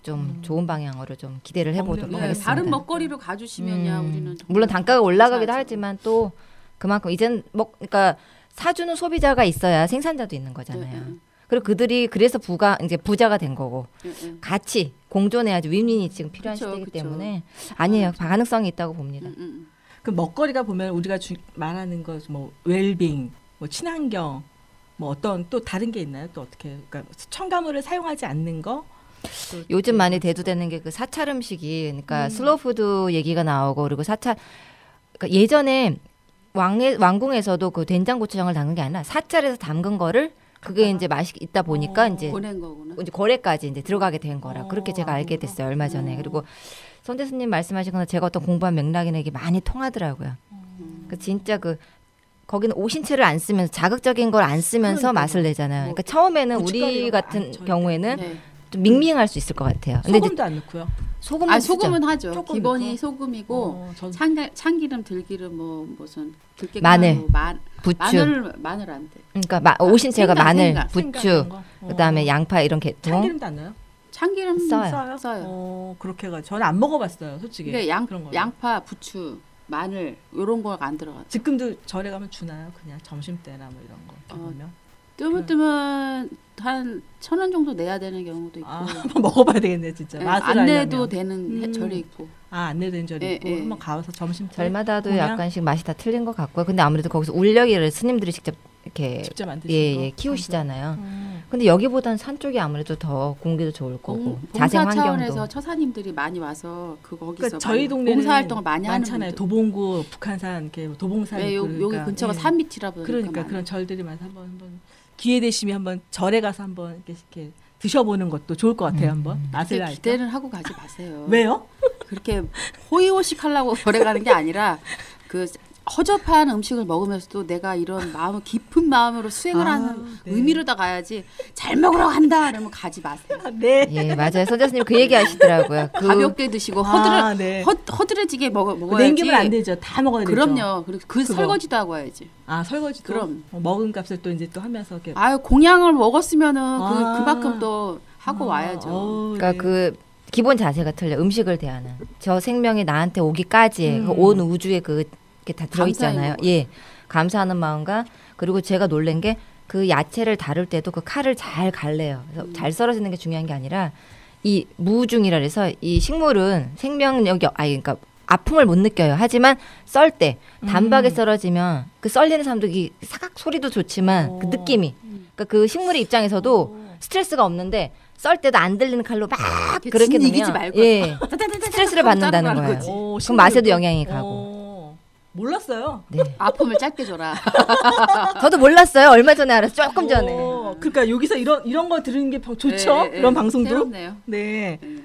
좀 좋은 방향으로 좀 기대를 해보도록 먹는 하겠습니다. 다른 먹거리로 가주시면야 우리는 물론 단가가 올라가기도 감사하죠. 하지만 또 그만큼 이젠 그러니까 사주는 소비자가 있어야 생산자도 있는 거잖아요. 그리고 그들이 그래서 이제 부자가 된 거고 같이 공존해야지 윈윈이 지금 필요한 그쵸, 시대이기 그쵸. 때문에 아니에요. 가능성이 있다고 봅니다. 그 먹거리가 보면 우리가 말하는 거 뭐 웰빙, 뭐 친환경, 뭐 어떤 또 다른 게 있나요? 또 어떻게 그러니까 첨가물을 사용하지 않는 거? 요즘 많이 대두되는 게 그 사찰 음식이 그러니까 슬로우푸드 얘기가 나오고 그리고 사찰 그러니까 예전에 왕궁에서도 그 된장고추장을 담근 게 아니라 사찰에서 담근 거를 그게 이제 맛이 있다 보니까 이제 보낸 거구나. 이제 거래까지 이제 들어가게 된 거라 그렇게 제가 알게 됐어요 얼마 전에. 그리고 손 대수님 말씀하신 거는 제가 어떤 공부한 맥락이나 이게 많이 통하더라고요. 그 진짜 거기는 오신채를 안 쓰면서 자극적인 걸 안 쓰면서 그러니까요. 맛을 내잖아요. 그러니까 처음에는 우리 고춧가루 같은 절대. 경우에는 네. 좀 밍밍할 수 있을 것 같아요. 근데 이제 소금도 안 넣고요. 소금은 쓰죠. 소금은 하죠. 조금 기본이 넣고. 소금이고 참기름, 들기름 뭐 무슨 들깨가루, 마늘, 부추. 마늘 안 돼. 그러니까 오신채가 마늘, 생강. 부추, 그다음에 양파 이런 계통. 참기름도 안 넣어요? 참기름 써요. 그렇게 해가지고 저는 안 먹어봤어요, 솔직히. 근데 그런 거. 양파, 부추, 마늘 요런 거가 안 들어가. 지금도 절에 가면 주나요? 그냥 점심 때나 뭐 이런 거 이렇게 보면. 뜨문뜨문 한 1,000원 정도 내야 되는 경우도 있고. 한번 먹어봐야 되겠네, 진짜. 예, 맛을 안 내도 알려면. 되는 절이 있고. 안 내도 되는 절이 있고 예. 한번 가서 점심 때 절마다도 그냥 약간씩 맛이 다 틀린 것 같고요. 근데 아무래도 거기서 울려기를 스님들이 직접 이렇게 직접 만드시는 거. 키우시잖아요. 근데 여기보단 산 쪽이 아무래도 더 공기도 좋을 거고 자생 봉사 차원에서 환경도. 처사님들이 많이 와서 거기서 그러니까 저희 동네는 봉사활동을 많이 많잖아요. 하는 분들. 도봉구, 북한산, 이렇게 도봉산 예, 있고 여기 그러니까. 근처가 예. 산 밑이라 보니까 그러니까 많아요. 그런 절들이 많아서 한번 기회 되시면 한번 절에 가서 한번 이렇게 드셔보는 것도 좋을 것 같아요. 한번 맛을 그렇게 알까? 기대는 하고 가지 마세요. 왜요? 그렇게 호의호식 하려고 절에 가는 게 아니라 그 허접한 음식을 먹으면서도 내가 이런 마음 깊은 마음으로 수행을 하는 네. 의미로 다 가야지 잘 먹으러 간다 그러면 가지 마세요. 네. 예, 맞아요. 선재스님 그 얘기 하시더라고요. 가볍게 드시고 네. 허드레지게 먹어야지. 냉기면 안 되죠. 다 먹어야 되죠. 그럼요. 그리고 그 그거. 설거지도 하고 와야지. 설거지도. 그럼. 먹은 값을 또 이제 또 하면서 이렇게. 아유 공양을 먹었으면은 아. 그만큼 또 하고 와야죠. 그러니까 네. 그 기본 자세가 틀려. 음식을 대하는 저 생명이 나한테 오기까지의 그온 우주에 그게 다 들어있잖아요. 감사의 예, 감사하는 마음과 그리고 제가 놀란 게 그 야채를 다룰 때도 그 칼을 잘 갈래요. 그래서 잘 썰어지는 게 중요한 게 아니라 이 무중이라 해서 이 식물은 생명력이 그러니까 아픔을 못 느껴요. 하지만 썰 때 단박에 썰어지면 그 썰리는 사람도 이 사각 소리도 좋지만 그 느낌이 그러니까 그 식물의 입장에서도 스트레스가 없는데 썰 때도 안 들리는 칼로 막 그렇게 진 이기지 놓으면 말고. 예, 스트레스를 받는다는 자르라는 거예요. 거지. 그럼 맛에도 영향이 가고. 몰랐어요. 네. 아픔을 짧게 줘라. 저도 몰랐어요. 얼마 전에 알았어. 조금 전에. 그러니까 여기서 이런 거 들으는 게 좋죠. 예, 이런 방송도. 새롭네요. 네. 예.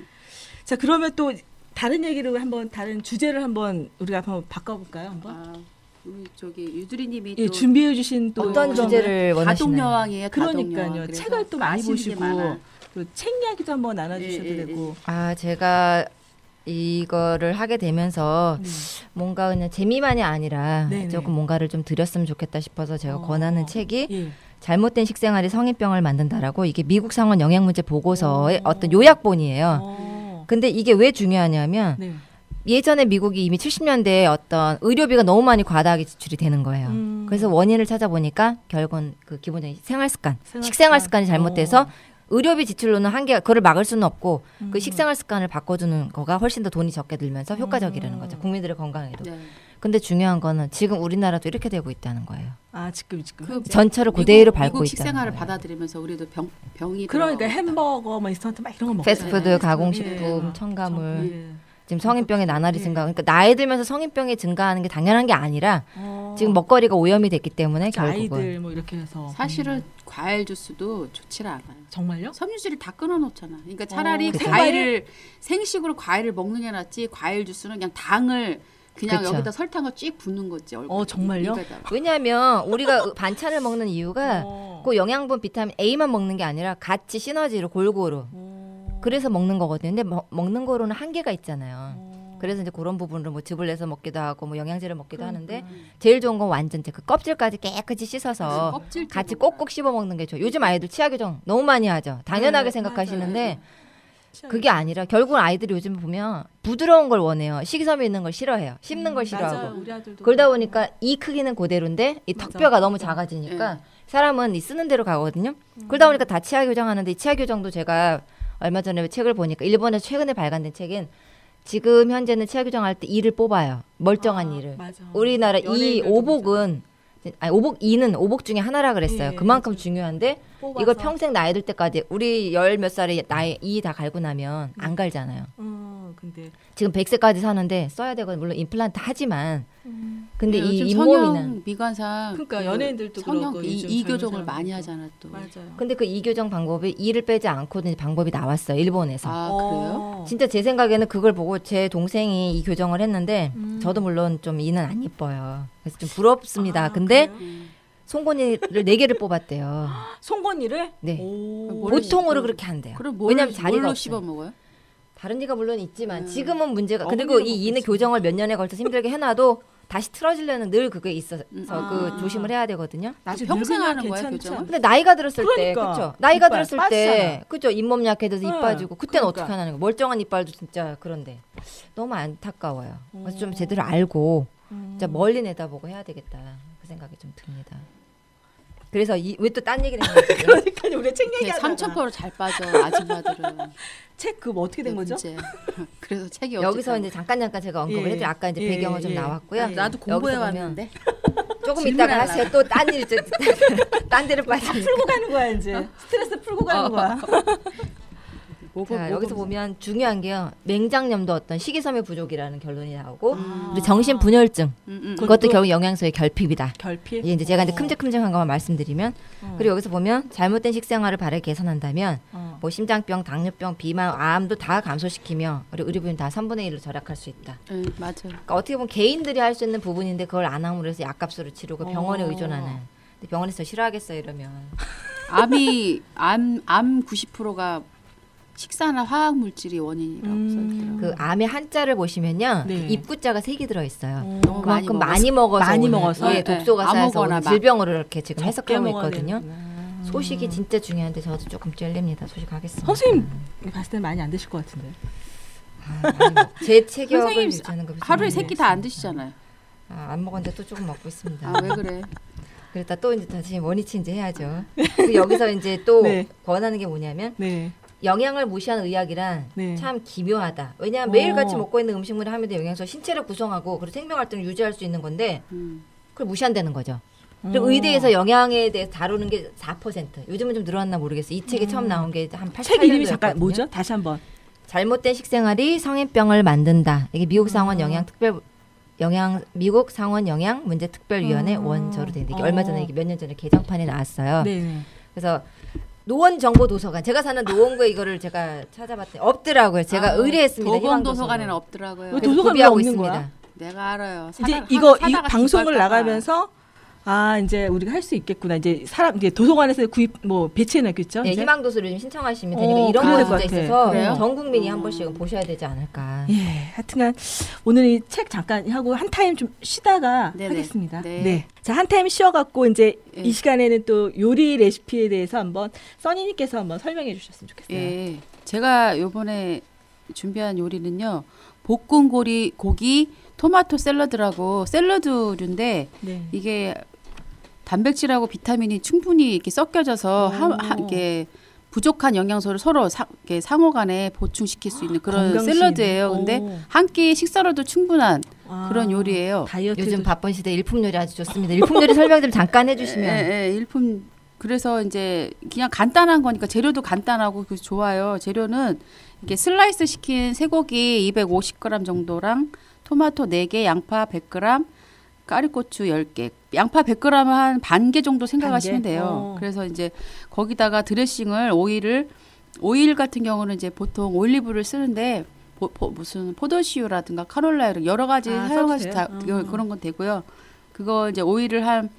자, 그러면 또 다른 얘기를 한번 다른 주제를 한번 우리가 한번 바꿔볼까요? 한번. 우리 저기 유두리님이 예, 또 준비해 주신 또 어떤 그런 주제를 가동 원하시나요? 여왕이에요. 그러니까요. 책을 또 많이 보시고 많아. 또 책 이야기도 한번 나눠주셔도 예, 예, 되고. 아, 제가 이거를 하게 되면서 뭔가 그냥 재미만이 아니라 네네. 조금 뭔가를 좀 드렸으면 좋겠다 싶어서 제가 권하는 책이 예. 잘못된 식생활이 성인병을 만든다라고 이게 미국 상원 영양문제 보고서의 어떤 요약본이에요. 근데 이게 왜 중요하냐면 네. 예전에 미국이 이미 70년대에 어떤 의료비가 너무 많이 과다하게 지출이 되는 거예요. 그래서 원인을 찾아보니까 결국은 그 기본적인 생활 습관, 식생활 습관이 잘못돼서 의료비 지출로는 한계가 그걸 막을 수는 없고 그 식생활 습관을 바꿔주는 거가 훨씬 더 돈이 적게 들면서 효과적이라는 거죠. 국민들의 건강에도. 네. 근데 중요한 거는 지금 우리나라도 이렇게 되고 있다는 거예요. 아, 지금. 그 전철을 그대로 밟고 미국 있다는 식생활을 거예요. 받아들이면서 우리도 병이 그러니까 들어가고 햄버거, 뭐 인스턴트 막 이런 거 먹잖아요. 패스트푸드, 가공식품, 예. 첨가물. 예. 지금 성인병의 나날이 예. 증가. 그러니까 나이 들면서 성인병이 증가하는 게 당연한 게 아니라 지금 먹거리가 오염이 됐기 때문에 결국은 아이들 뭐 이렇게 해서 사실은 과일 주스도 좋지 않아요. 정말요? 섬유질을 다 끊어놓잖아. 그러니까 차라리 그 과일을 생식으로 과일을 먹는 게 낫지. 과일 주스는 그냥 당을 그냥 그쵸. 여기다 설탕을 쭉 붓는 거지. 얼굴에. 정말요? 입에다가. 왜냐하면 우리가 반찬을 먹는 이유가 그 영양분 비타민 A만 먹는 게 아니라 같이 시너지로 골고루 그래서 먹는 거거든요. 근데 먹는 거로는 한계가 있잖아요. 그래서 이제 그런 부분으로 뭐 즙을 내서 먹기도 하고 뭐 영양제를 먹기도 하는데 제일 좋은 건 완전 그 껍질까지 깨끗이 씻어서 껍질 같이 꼭꼭 씹어 먹는 게 좋아요. 요즘 아이들 치아 교정 너무 많이 하죠. 당연하게 생각하시는데 그게 아니라 결국은 아이들이 요즘 보면 부드러운 걸 원해요. 식이섬유 있는 걸 싫어해요. 씹는 걸 싫어하고. 맞아요. 우리 아들도 그러다 보니까 이 크기는 그대로인데 이 맞아. 턱뼈가 너무 작아지니까 사람은 이 쓰는 대로 가거든요. 그러다 보니까 다 치아 교정하는데 이 치아 교정도 제가 얼마 전에 책을 보니까 일본에서 최근에 발간된 책은 지금 현재는 치아 교정할 때 이를 뽑아요. 멀쩡한 이를. 맞아. 우리나라 이 연예인들도 오복은 아니 오복 2는 오복 중에 하나라 그랬어요. 예, 그만큼 맞아요. 중요한데 뽑아서. 이걸 평생 나이 들 때까지 우리 10몇 살에 나이 이 다 갈고 나면 안 갈잖아요. 근데 지금 100세까지 사는데 써야 되거든요. 물론 임플란트 하지만 근데 이 요즘 잇몸이는 성형 미관상 그러니까 연예인들도 성형 그러고 요즘 이 젊은 교정을 많이 사람들도. 하잖아 또. 맞아요. 근데 그 이교정 방법이 이를 빼지 않고도 방법이 나왔어요. 일본에서. 아 그래요? 진짜 제 생각에는 그걸 보고 제 동생이 이 교정을 했는데 저도 물론 좀 이는 안 이뻐요. 그래서 좀 부럽습니다. 근데 그래요? 송곳니를 4개를 뽑았대요. 송곳니를? 네. 오. 보통으로 그렇게 한대요. 그럼 왜냐면 자리가 뭘로 없어요. 씹어 먹어요? 다른 이가 물론 있지만 지금은 문제가 어머니가 그리고 이 이는 먹겠지. 교정을 몇 년에 걸쳐서 힘들게 해놔도 다시 틀어지려는 늘 그게 있어서 아. 그 조심을 해야 되거든요. 나중에 평생 늙으면 하는 거야, 괜찮지 교정은? 않나? 근데 나이가 들었을 때 그러니까. 그렇죠. 나이가 이빨 들었을 빠지잖아. 때 그렇죠. 잇몸 약해져서 입 응, 빠지고 그때는 그러니까. 어떻게 하는 거? 멀쩡한 이빨도 진짜 그런데 너무 안타까워요. 그래서 좀 제대로 알고 진짜 멀리 내다보고 해야 되겠다 그 생각이 좀 듭니다. 그래서 왜 또 딴 얘기를 했는지 그러니까 우리 책 이렇게 얘기하다가 삼천포로 잘 빠져 아줌마들은. 책 그거 어떻게 된 거죠? 문제. 그래서 책이 여기서 어쨌든 이제 잠깐 제가 언급을 예, 해도 아까 이제 예, 배경은 좀 예. 나왔고요. 아, 나도 공부해 여기서 보면 왔는데. 조금 질문하려고. 이따가 하세요. 또 딴 일, 딴 데를 빠지니까. 풀고 가는 거야 이제. 스트레스 풀고 가는 거야. 자, 여기서 보면 중요한 게요. 맹장염도 어떤 식이섬유 부족이라는 결론이 나오고 그리고 정신분열증 그것도 그것도 결국 영양소의 결핍이다. 결핍. 이게 이제 제가 이제 큼직큼직한 것만 말씀드리면 그리고 여기서 보면 잘못된 식생활을 바르게 개선한다면 뭐 심장병, 당뇨병, 비만, 암도 다 감소시키며 그리고 의료비는 다 3분의 1로 절약할 수 있다. 맞아요. 그러니까 어떻게 보면 개인들이 할 수 있는 부분인데 그걸 안 함으로 해서 약값으로 치르고 병원에 의존하는. 근데 병원에서 싫어하겠어요 이러면. 암 90%가 식사나 화학 물질이 원인이라고 써있더라고요. 그 암의 한자를 보시면요. 네. 그 입구자가 3개 들어있어요. 너무 그만큼 많이 먹어서 많이 오는, 먹어서? 예, 독소가 네, 쌓여서 아무거나 오는 막. 질병으로 이렇게 지금 적게 해석하고 먹어야 있거든요. 되는구나. 소식이 진짜 중요한데 저도 조금 찔립니다. 소식하겠습니다. 선생님 봤을 때 많이 안 드실 것 같은데. 제 체격을 선생님 유지하는 거 하루에 3끼 다 안 드시잖아요. 안 먹었는데 또 조금 먹고 있습니다. 아 왜 그래? 그러다 또 이제 다시 원위치인지 해야죠. 그리고 여기서 이제 또 네. 권하는 게 뭐냐면 네. 영양을 무시하는 의학이란 네. 참 기묘하다. 왜냐하면 매일같이 어. 먹고 있는 음식물을 하면 영양소 신체를 구성하고 그리고 생명 활동을 유지할 수 있는 건데 그걸 무시한다는 거죠. 그리고 의대에서 영양에 대해서 다루는 게 4%. 요즘은 좀 늘어났나 모르겠어요. 이 책이 처음 나온 게 한 88년도였거든요. 책 이름이 잠깐 뭐죠? 다시 한번. 잘못된 식생활이 성인병을 만든다. 이게 미국 상원 미국 상원 영양 문제 특별위원회 원저로 돼 있는데 이게 얼마 전에 이게 몇 년 전에 개정판이 나왔어요. 네. 그래서 노원 정보 도서관 제가 사는 노원구에 이거를 제가 찾아봤더니 없더라고요. 제가 의뢰했습니다. 도봉 도서관에는 없더라고요. 왜 그래서 도서관에 구비하고 없는 있습니다. 거야? 내가 알아요. 이제 이 방송을 나가면서 이제 우리가 할 수 있겠구나. 이제 이제 도서관에서 구입 배치해놨겠죠. 네, 이제? 희망도서를 좀 신청하시면 되니까 이런 그래야 거 될것 진짜 같아. 있어서 그래요? 전 국민이 한 번씩은 보셔야 되지 않을까. 예, 하여튼간 오늘 이 책 잠깐 하고 한 타임 좀 쉬다가 네네. 하겠습니다. 네. 자, 한 타임 쉬어갖고 이제 예. 이 시간에는 또 요리 레시피에 대해서 한번 써니님께서 한번 설명해 주셨으면 좋겠어요. 예. 제가 요번에 준비한 요리는요. 볶은 고기 토마토 샐러드라고 샐러드류인데 네. 이게 단백질하고 비타민이 충분히 이렇게 섞여져서 이게 부족한 영양소를 서로 이렇게 상호간에 보충시킬 수 있는 그런 건강식. 샐러드예요. 근데 한 끼 식사로도 충분한 그런 요리예요. 다이어트 요즘 바쁜 시대 일품 요리 아주 좋습니다. 일품 요리 설명 좀 잠깐 해주시면. 예, 일품. 그래서 이제 그냥 간단한 거니까 재료도 간단하고 그래서 좋아요. 재료는 이게 슬라이스 시킨 쇠고기 250g 정도랑 토마토 4개, 양파 100g, 까리고추 10개. 양파 100g은 한 반 개 정도 생각하시면 돼요. 그래서 이제 거기다가 드레싱을 오일 같은 경우는 이제 보통 올리브를 쓰는데 무슨 포도씨유라든가 카놀라 여러 가지 사용하시 그런 건 되고요. 그거 이제 오일을 한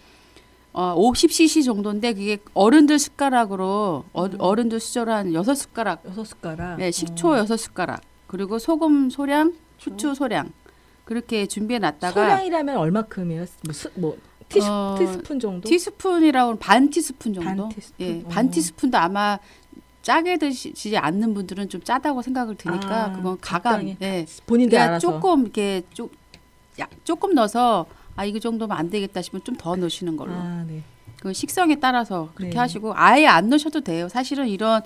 50cc 정도인데 그게 어른들 숟가락으로 어른들 수저로 한 6숟가락. 6숟가락. 네, 식초 6숟가락. 그리고 소금 소량, 후추 소량. 그렇게 준비해 놨다가 소량이라면 얼마큼이에요? 티스푼 정도? 티스푼이라고 반 티스푼 정도. 반 티스푼. 예, 반 티스푼도 아마 짜게 드시지 않는 분들은 좀 짜다고 생각을 드니까 그건 가감. 예. 본인들 알아서. 조금 이렇게 조금 넣어서 이 정도면 안 되겠다 싶으면 좀 더 넣으시는 걸로. 네. 그 식성에 따라서 그렇게 네. 하시고 아예 안 넣으셔도 돼요. 사실은 이런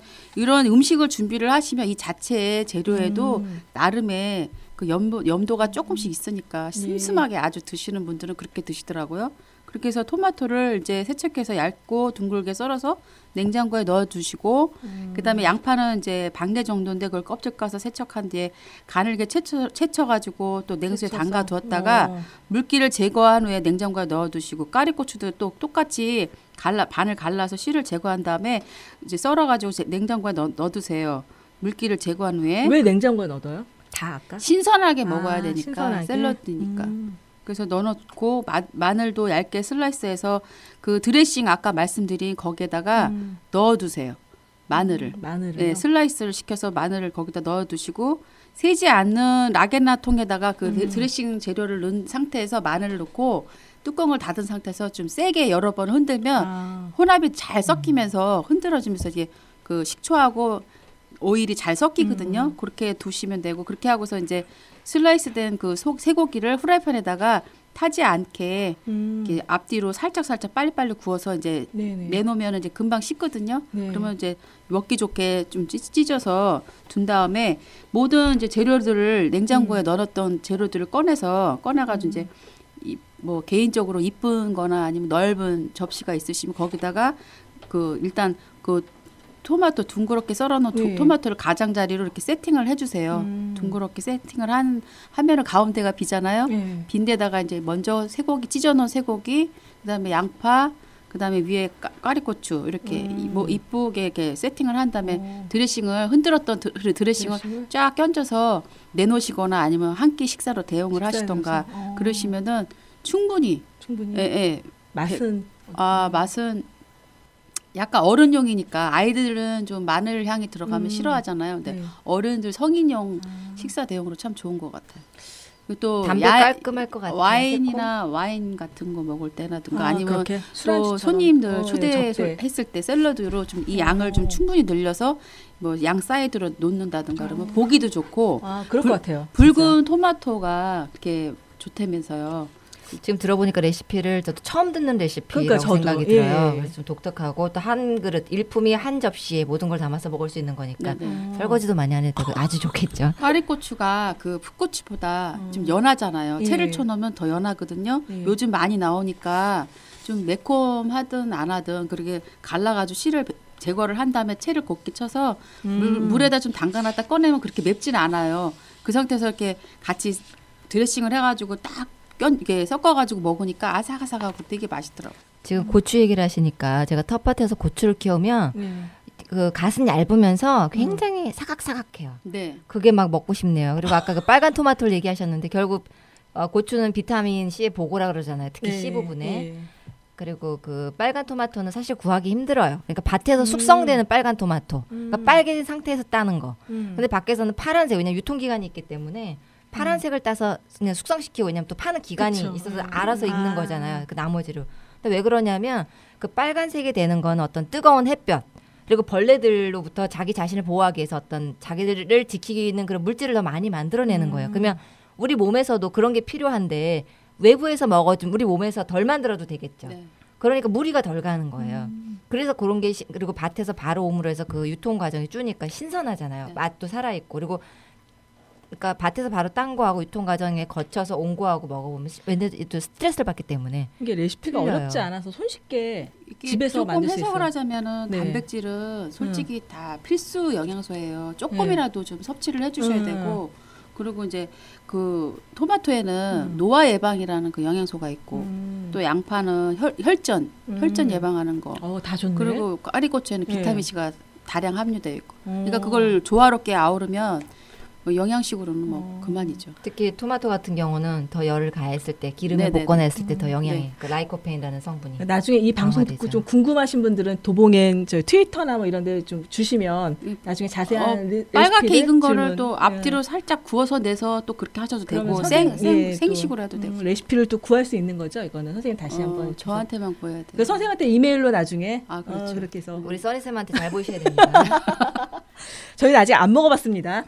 음식을 준비를 하시면 이 자체의 재료에도 나름의 그 염도가 조금씩 있으니까 슴슴하게 아주 드시는 분들은 그렇게 드시더라고요. 그렇게 해서 토마토를 이제 세척해서 얇고 둥글게 썰어서 냉장고에 넣어두시고 그다음에 양파는 이제 반개 정도인데 그걸 껍질 까서 세척한 뒤에 가늘게 채쳐가지고 또 냉수에 담가 두었다가 물기를 제거한 후에 냉장고에 넣어두시고 까리고추도 또 똑같이 반을 갈라서 씨를 제거한 다음에 이제 썰어가지고 냉장고에 넣어두세요. 물기를 제거한 후에. 왜 냉장고에 넣어둬요? 다 아까? 신선하게 먹어야 되니까. 신선하게? 샐러드니까. 그래서 넣어놓고 마늘도 얇게 슬라이스해서 그 드레싱 아까 말씀드린 거기에다가 넣어두세요. 마늘을. 네, 슬라이스를 시켜서 마늘을 거기다 넣어두시고 새지 않는 라겐나 통에다가 그 드레싱 재료를 넣은 상태에서 마늘을 넣고 뚜껑을 닫은 상태에서 좀 세게 여러 번 흔들면 혼합이 잘 섞이면서 흔들어지면서 이게 그 식초하고 오일이 잘 섞이거든요. 그렇게 두시면 되고 그렇게 하고서 이제 슬라이스된 그 쇠고기를 후라이팬에다가 타지 않게 이렇게 앞뒤로 살짝 빨리빨리 구워서 이제 내놓으면 이제 금방 식거든요. 그러면 이제 먹기 좋게 좀 찢어서 둔 다음에 모든 이제 재료들을 냉장고에 넣어놨던 재료들을 꺼내가지고 이제 뭐 개인적으로 이쁜거나 아니면 넓은 접시가 있으시면 거기다가 그 일단 그 토마토 둥그렇게 썰어놓은 토마토를 가장자리로 이렇게 세팅을 해주세요. 둥그렇게 세팅을 하면은 가운데가 비잖아요. 빈 데다가 이제 먼저 쇠고기 찢어놓은 쇠고기, 그다음에 양파, 그다음에 위에 까리고추 이렇게 뭐 이쁘게 이렇게 세팅을 한 다음에 드레싱을 흔들었던 드레싱을 쫙 껴줘서 내놓으시거나 아니면 한 끼 식사로 대용을 하시던가 그러시면은 충분히 맛은 약간 어른용이니까 아이들은 좀 마늘 향이 들어가면 싫어하잖아요. 근데 어른들 성인용 식사 대용으로 참 좋은 것 같아요. 또 담배 깔끔할 것 같아요. 와인 같은 거 먹을 때라든가 아니면 또 손님들 초대했을 때 샐러드로 좀 이 양을 좀 충분히 늘려서 뭐 양 사이드로 놓는다든가 그러면 보기도 좋고 그럴 것 같아요. 붉은 토마토가 이렇게 좋다면서요. 지금 들어보니까 레시피를 저도 처음 듣는 레시피라고 생각이 들어요. 그래서 좀 독특하고 또 한 그릇 일품이 한 접시에 모든 걸 담아서 먹을 수 있는 거니까 설거지도 많이 안 해도 아주 좋겠죠. 파리고추가 그 풋고추보다 좀 연하잖아요. 채를 쳐놓으면 더 연하거든요. 요즘 많이 나오니까 좀 매콤하든 안 하든 그렇게 갈라가지고 씨를 제거를 한 다음에 채를 곱게 쳐서 물에다 좀 담가놨다 꺼내면 그렇게 맵진 않아요. 그 상태에서 이렇게 같이 드레싱을 해가지고 딱 이렇게 섞어가지고 먹으니까 아삭아삭하고 되게 맛있더라고요. 지금 고추 얘기를 하시니까 제가 텃밭에서 고추를 키우면 그 갓은 얇으면서 굉장히 사각사각해요. 네. 그게 막 먹고 싶네요. 그리고 아까 그 빨간 토마토를 얘기하셨는데 결국 고추는 비타민 C의 보고라 그러잖아요. 특히 C 부분에. 그리고 그 빨간 토마토는 사실 구하기 힘들어요. 그러니까 밭에서 숙성되는 빨간 토마토. 그러니까 빨개 상태에서 따는 거. 근데 밖에서는 파란색, 왜냐면 유통기간이 있기 때문에 파란색을 따서 그냥 숙성시키고 왜냐면 또 파는 기간이 있어서 알아서 익는 거잖아요. 그 나머지로. 근데 왜 그러냐면 그 빨간색이 되는 건 어떤 뜨거운 햇볕 그리고 벌레들로부터 자기 자신을 보호하기 위해서 어떤 자기들을 지키는 그런 물질을 더 많이 만들어내는 거예요. 그러면 우리 몸에서도 그런 게 필요한데 외부에서 먹어주면 우리 몸에서 덜 만들어도 되겠죠. 네. 그러니까 무리가 덜 가는 거예요. 그래서 그런 게 그리고 밭에서 바로 옴으로 해서 그 유통 과정이 주니까 신선하잖아요. 맛도 살아있고 그리고 그러니까 밭에서 바로 딴 거하고 유통 과정에 거쳐서 온 거하고 먹어보면 왠지 또 스트레스를 받기 때문에 이게 레시피가 틀려요. 어렵지 않아서 손쉽게 집에서 조금 만들 수 있어요. 해석을 하자면은 단백질은 솔직히 다 필수 영양소예요. 조금이라도 좀 섭취를 해주셔야 되고 그리고 이제 그 토마토에는 노화 예방이라는 그 영양소가 있고 또 양파는 혈전 예방하는 거. 다 좋네. 그리고 까리고추에는 비타민 C가 다량 함유되어 있고. 그러니까 그걸 조화롭게 아우르면 뭐 영양식으로는 뭐 그만이죠. 특히 토마토 같은 경우는 더 열을 가했을 때 기름을 네네네. 볶거나 했을 때 더 영양이 네. 그 라이코페인이라는 성분이 나중에 이 방송 듣고 강화되죠. 좀 궁금하신 분들은 도봉엔 저 트위터나 뭐 이런 데 좀 주시면 나중에 자세한 빨갛게 레시피를 익은 거를 질문, 또 앞뒤로 살짝 구워서 내서 또 그렇게 하셔도 되고 그러면 선생님, 생식으로 해도 되고. 레시피를 또 구할 수 있는 거죠. 이거는 선생님 다시 한번 저한테만 구해야 돼요. 그 선생님한테 이메일로 나중에 그렇죠. 그렇게 해서 우리 써니쌤한테 잘 보이셔야 됩니다. 저희는 아직 안 먹어봤습니다.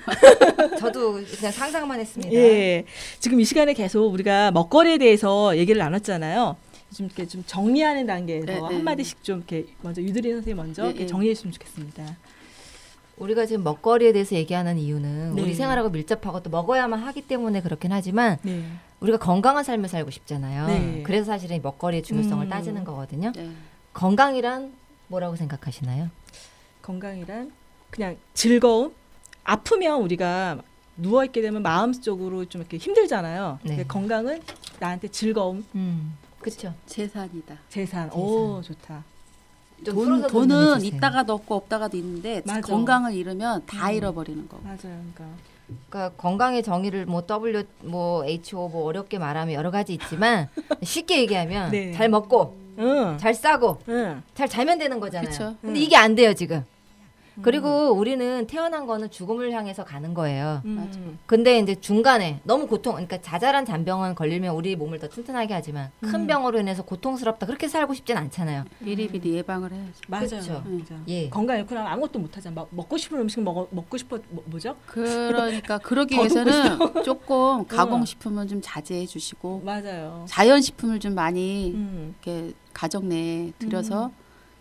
저도 그냥 상상만 했습니다. 예, 지금 이 시간에 계속 우리가 먹거리에 대해서 얘기를 나눴잖아요. 좀 이렇게 좀 정리하는 단계에서 네, 한 마디씩 좀 이렇게 먼저 유드린 선생님 먼저 네, 이렇게 네. 정리해 주시면 좋겠습니다. 우리가 지금 먹거리에 대해서 얘기하는 이유는 네. 우리 생활하고 밀접하고 또 먹어야만 하기 때문에 그렇긴 하지만 네. 우리가 건강한 삶을 살고 싶잖아요. 네. 그래서 사실은 이 먹거리의 중요성을 따지는 거거든요. 네. 건강이란 뭐라고 생각하시나요? 건강이란 그냥 즐거움. 아프면 우리가 누워 있게 되면 마음적으로 좀 이렇게 힘들잖아요. 네. 근데 건강은 나한테 즐거움, 그렇죠. 재산이다. 재산. 오, 좋다. 돈은 있다가도 없고 없다가도 있는데 맞아. 건강을 잃으면 다 잃어버리는 거. 맞아요. 그러니까 건강의 정의를 뭐 W 뭐 HO 뭐 어렵게 말하면 여러 가지 있지만 쉽게 얘기하면 네. 잘 먹고 응. 잘 싸고 응. 잘 자면 되는 거잖아요. 그쵸. 근데 이게 안 돼요 지금. 그리고 우리는 태어난 거는 죽음을 향해서 가는 거예요. 근데 이제 중간에 너무 그러니까 자잘한 잔병은 걸리면 우리 몸을 더 튼튼하게 하지만 큰 병으로 인해서 고통스럽다 그렇게 살고 싶진 않잖아요. 미리미리 예방을 해야죠. 맞아요. 그쵸. 맞아. 예. 건강 잃고 나면 아무것도 못 하잖아. 먹고 싶은 음식 먹고 싶어 뭐죠? 그러니까 그러기 위해서는 조금 가공식품은 좀 자제해 주시고 맞아요. 자연식품을 좀 많이 음. 이렇게 가정 내에 들여서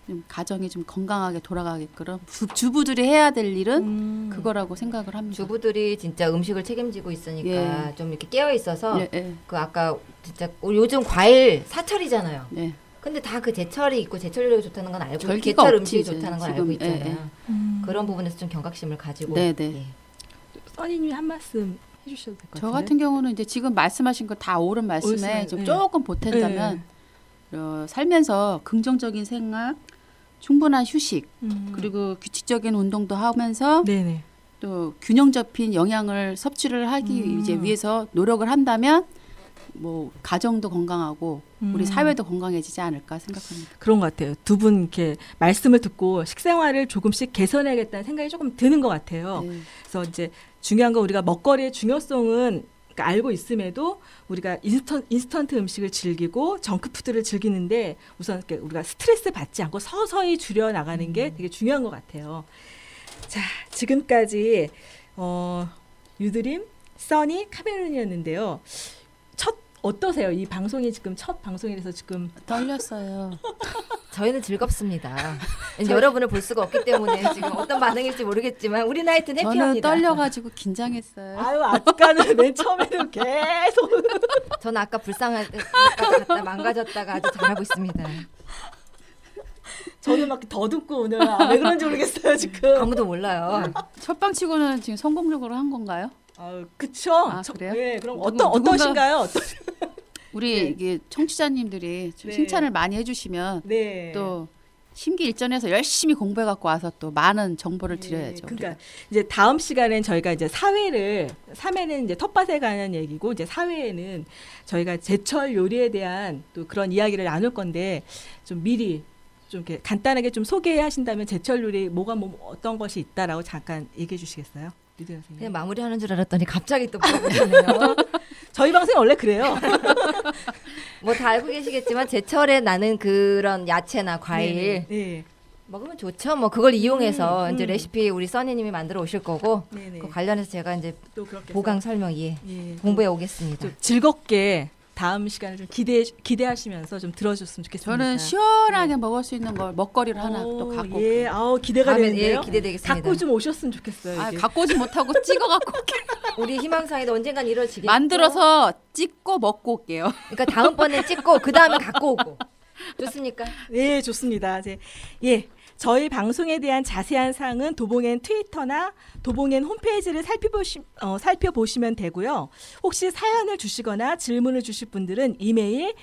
좀 가정이 좀 건강하게 돌아가게끔 주부들이 해야 될 일은 그거라고 생각을 합니다. 주부들이 진짜 음식을 책임지고 있으니까 예. 좀 이렇게 깨어 있어서 예, 예. 그 아까 진짜 우리 요즘 과일 사철이잖아요. 예. 근데 다 그 제철이 있고 제철류가 좋다는 건 알고 절기가 제철 없지, 음식이 이제. 좋다는 건 지금, 알고 있잖아요. 예, 예. 그런 부분에서 좀 경각심을 가지고 네네. 예. 써니님이 한 말씀 해주셔도 될 것 같아요. 저 같은 경우는 이제 지금 말씀하신 거 다 옳은 말씀에 옳습니다. 좀 예. 조금 보탠다면 살면서 긍정적인 생각, 충분한 휴식, 그리고 규칙적인 운동도 하면서 네네. 또 균형 잡힌 영양을 섭취를 하기 이제 위해서 노력을 한다면 뭐 가정도 건강하고 우리 사회도 건강해지지 않을까 생각합니다. 그런 것 같아요. 두 분 이렇게 말씀을 듣고 식생활을 조금씩 개선해야겠다는 생각이 조금 드는 것 같아요. 네. 그래서 이제 중요한 건 우리가 먹거리의 중요성은 그러니까 알고 있음에도 우리가 인스턴트 음식을 즐기고 정크푸드를 즐기는데 우선 이렇게 우리가 스트레스 받지 않고 서서히 줄여 나가는 게 되게 중요한 것 같아요. 자, 지금까지 유드림, 써니, 카메론이었는데요. 어떠세요? 이 방송이 지금 첫 방송이라서 지금 떨렸어요. 저희는 즐겁습니다. 여러분을 볼 수가 없기 때문에 지금 어떤 반응일지 모르겠지만 우리는 하여튼 저는 해피합니다. 떨려가지고 긴장했어요. 아유 아까는 맨 처음에는 계속 저는 아까 갔다 망가졌다가 아주 잘하고 있습니다. 저는 막 더듬고 오늘 왜 그런지 모르겠어요 지금. 아무도 몰라요. 첫방치고는 지금 성공적으로 한 건가요? 그쵸. 아, 그래요? 네, 그럼 누군가- 어떠신가요? 우리 네. 이게 청취자님들이 좀 네. 칭찬을 많이 해주시면 네. 또 심기일전해서 열심히 공부해 갖고 와서 또 많은 정보를 드려야죠. 그러니까 이제 다음 시간엔 저희가 이제 3회는 이제 텃밭에 관한 얘기고 이제 4회에는 저희가 제철 요리에 대한 또 그런 이야기를 나눌 건데 좀 미리 좀 이렇게 간단하게 좀 소개하신다면 제철 요리 뭐가 어떤 것이 있다라고 잠깐 얘기해 주시겠어요? 유대 선생님. 그냥 마무리하는 줄 알았더니 갑자기 또 물어보시네요. 저희 방송이 원래 그래요. 뭐 다 알고 계시겠지만 제철에 나는 그런 야채나 과일 네. 먹으면 좋죠. 뭐 그걸 이용해서 이제 레시피 우리 써니님이 만들어 오실 거고 네네. 그 관련해서 제가 이제 또 그렇게 보강 설명 공부해 오겠습니다. 좀 즐겁게 다음 시간을 좀 기대하시면서 좀 들어줬으면 좋겠습니다. 저는 시원하게 먹을 수 있는 걸 먹거리를 하나 또 갖고 예, 기대가 다음에, 되는데요. 기대되겠습니다. 갖고 좀 오셨으면 좋겠어요. 아, 이게. 갖고 오지 못하고 찍어 갖고 올게요. 우리 희망사항에도 언젠간 이루어지겠죠. 만들어서 찍고 먹고 올게요. 그러니까 다음번에 찍고 그 다음에 갖고 오고. 좋습니까? 네, 좋습니다. 예, 저희 방송에 대한 자세한 사항은 도봉엔 트위터나 도봉엔 홈페이지를 살펴보시면 되고요. 혹시 사연을 주시거나 질문을 주실 분들은 이메일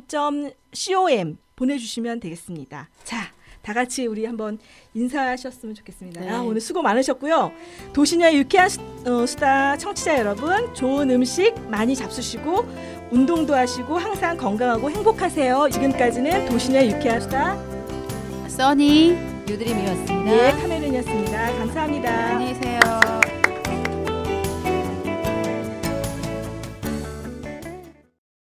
todobongn@gmail.com 보내주시면 되겠습니다. 자, 다 같이 우리 한번 인사하셨으면 좋겠습니다. 네. 오늘 수고 많으셨고요. 도시녀의 유쾌한 수다 청취자 여러분, 좋은 음식 많이 잡수시고 운동도 하시고 항상 건강하고 행복하세요. 지금까지는 도시녀의 유쾌한 수다 써니 유드림이었습니다. 네, 카메론이었습니다. 감사합니다. 안녕히 계세요.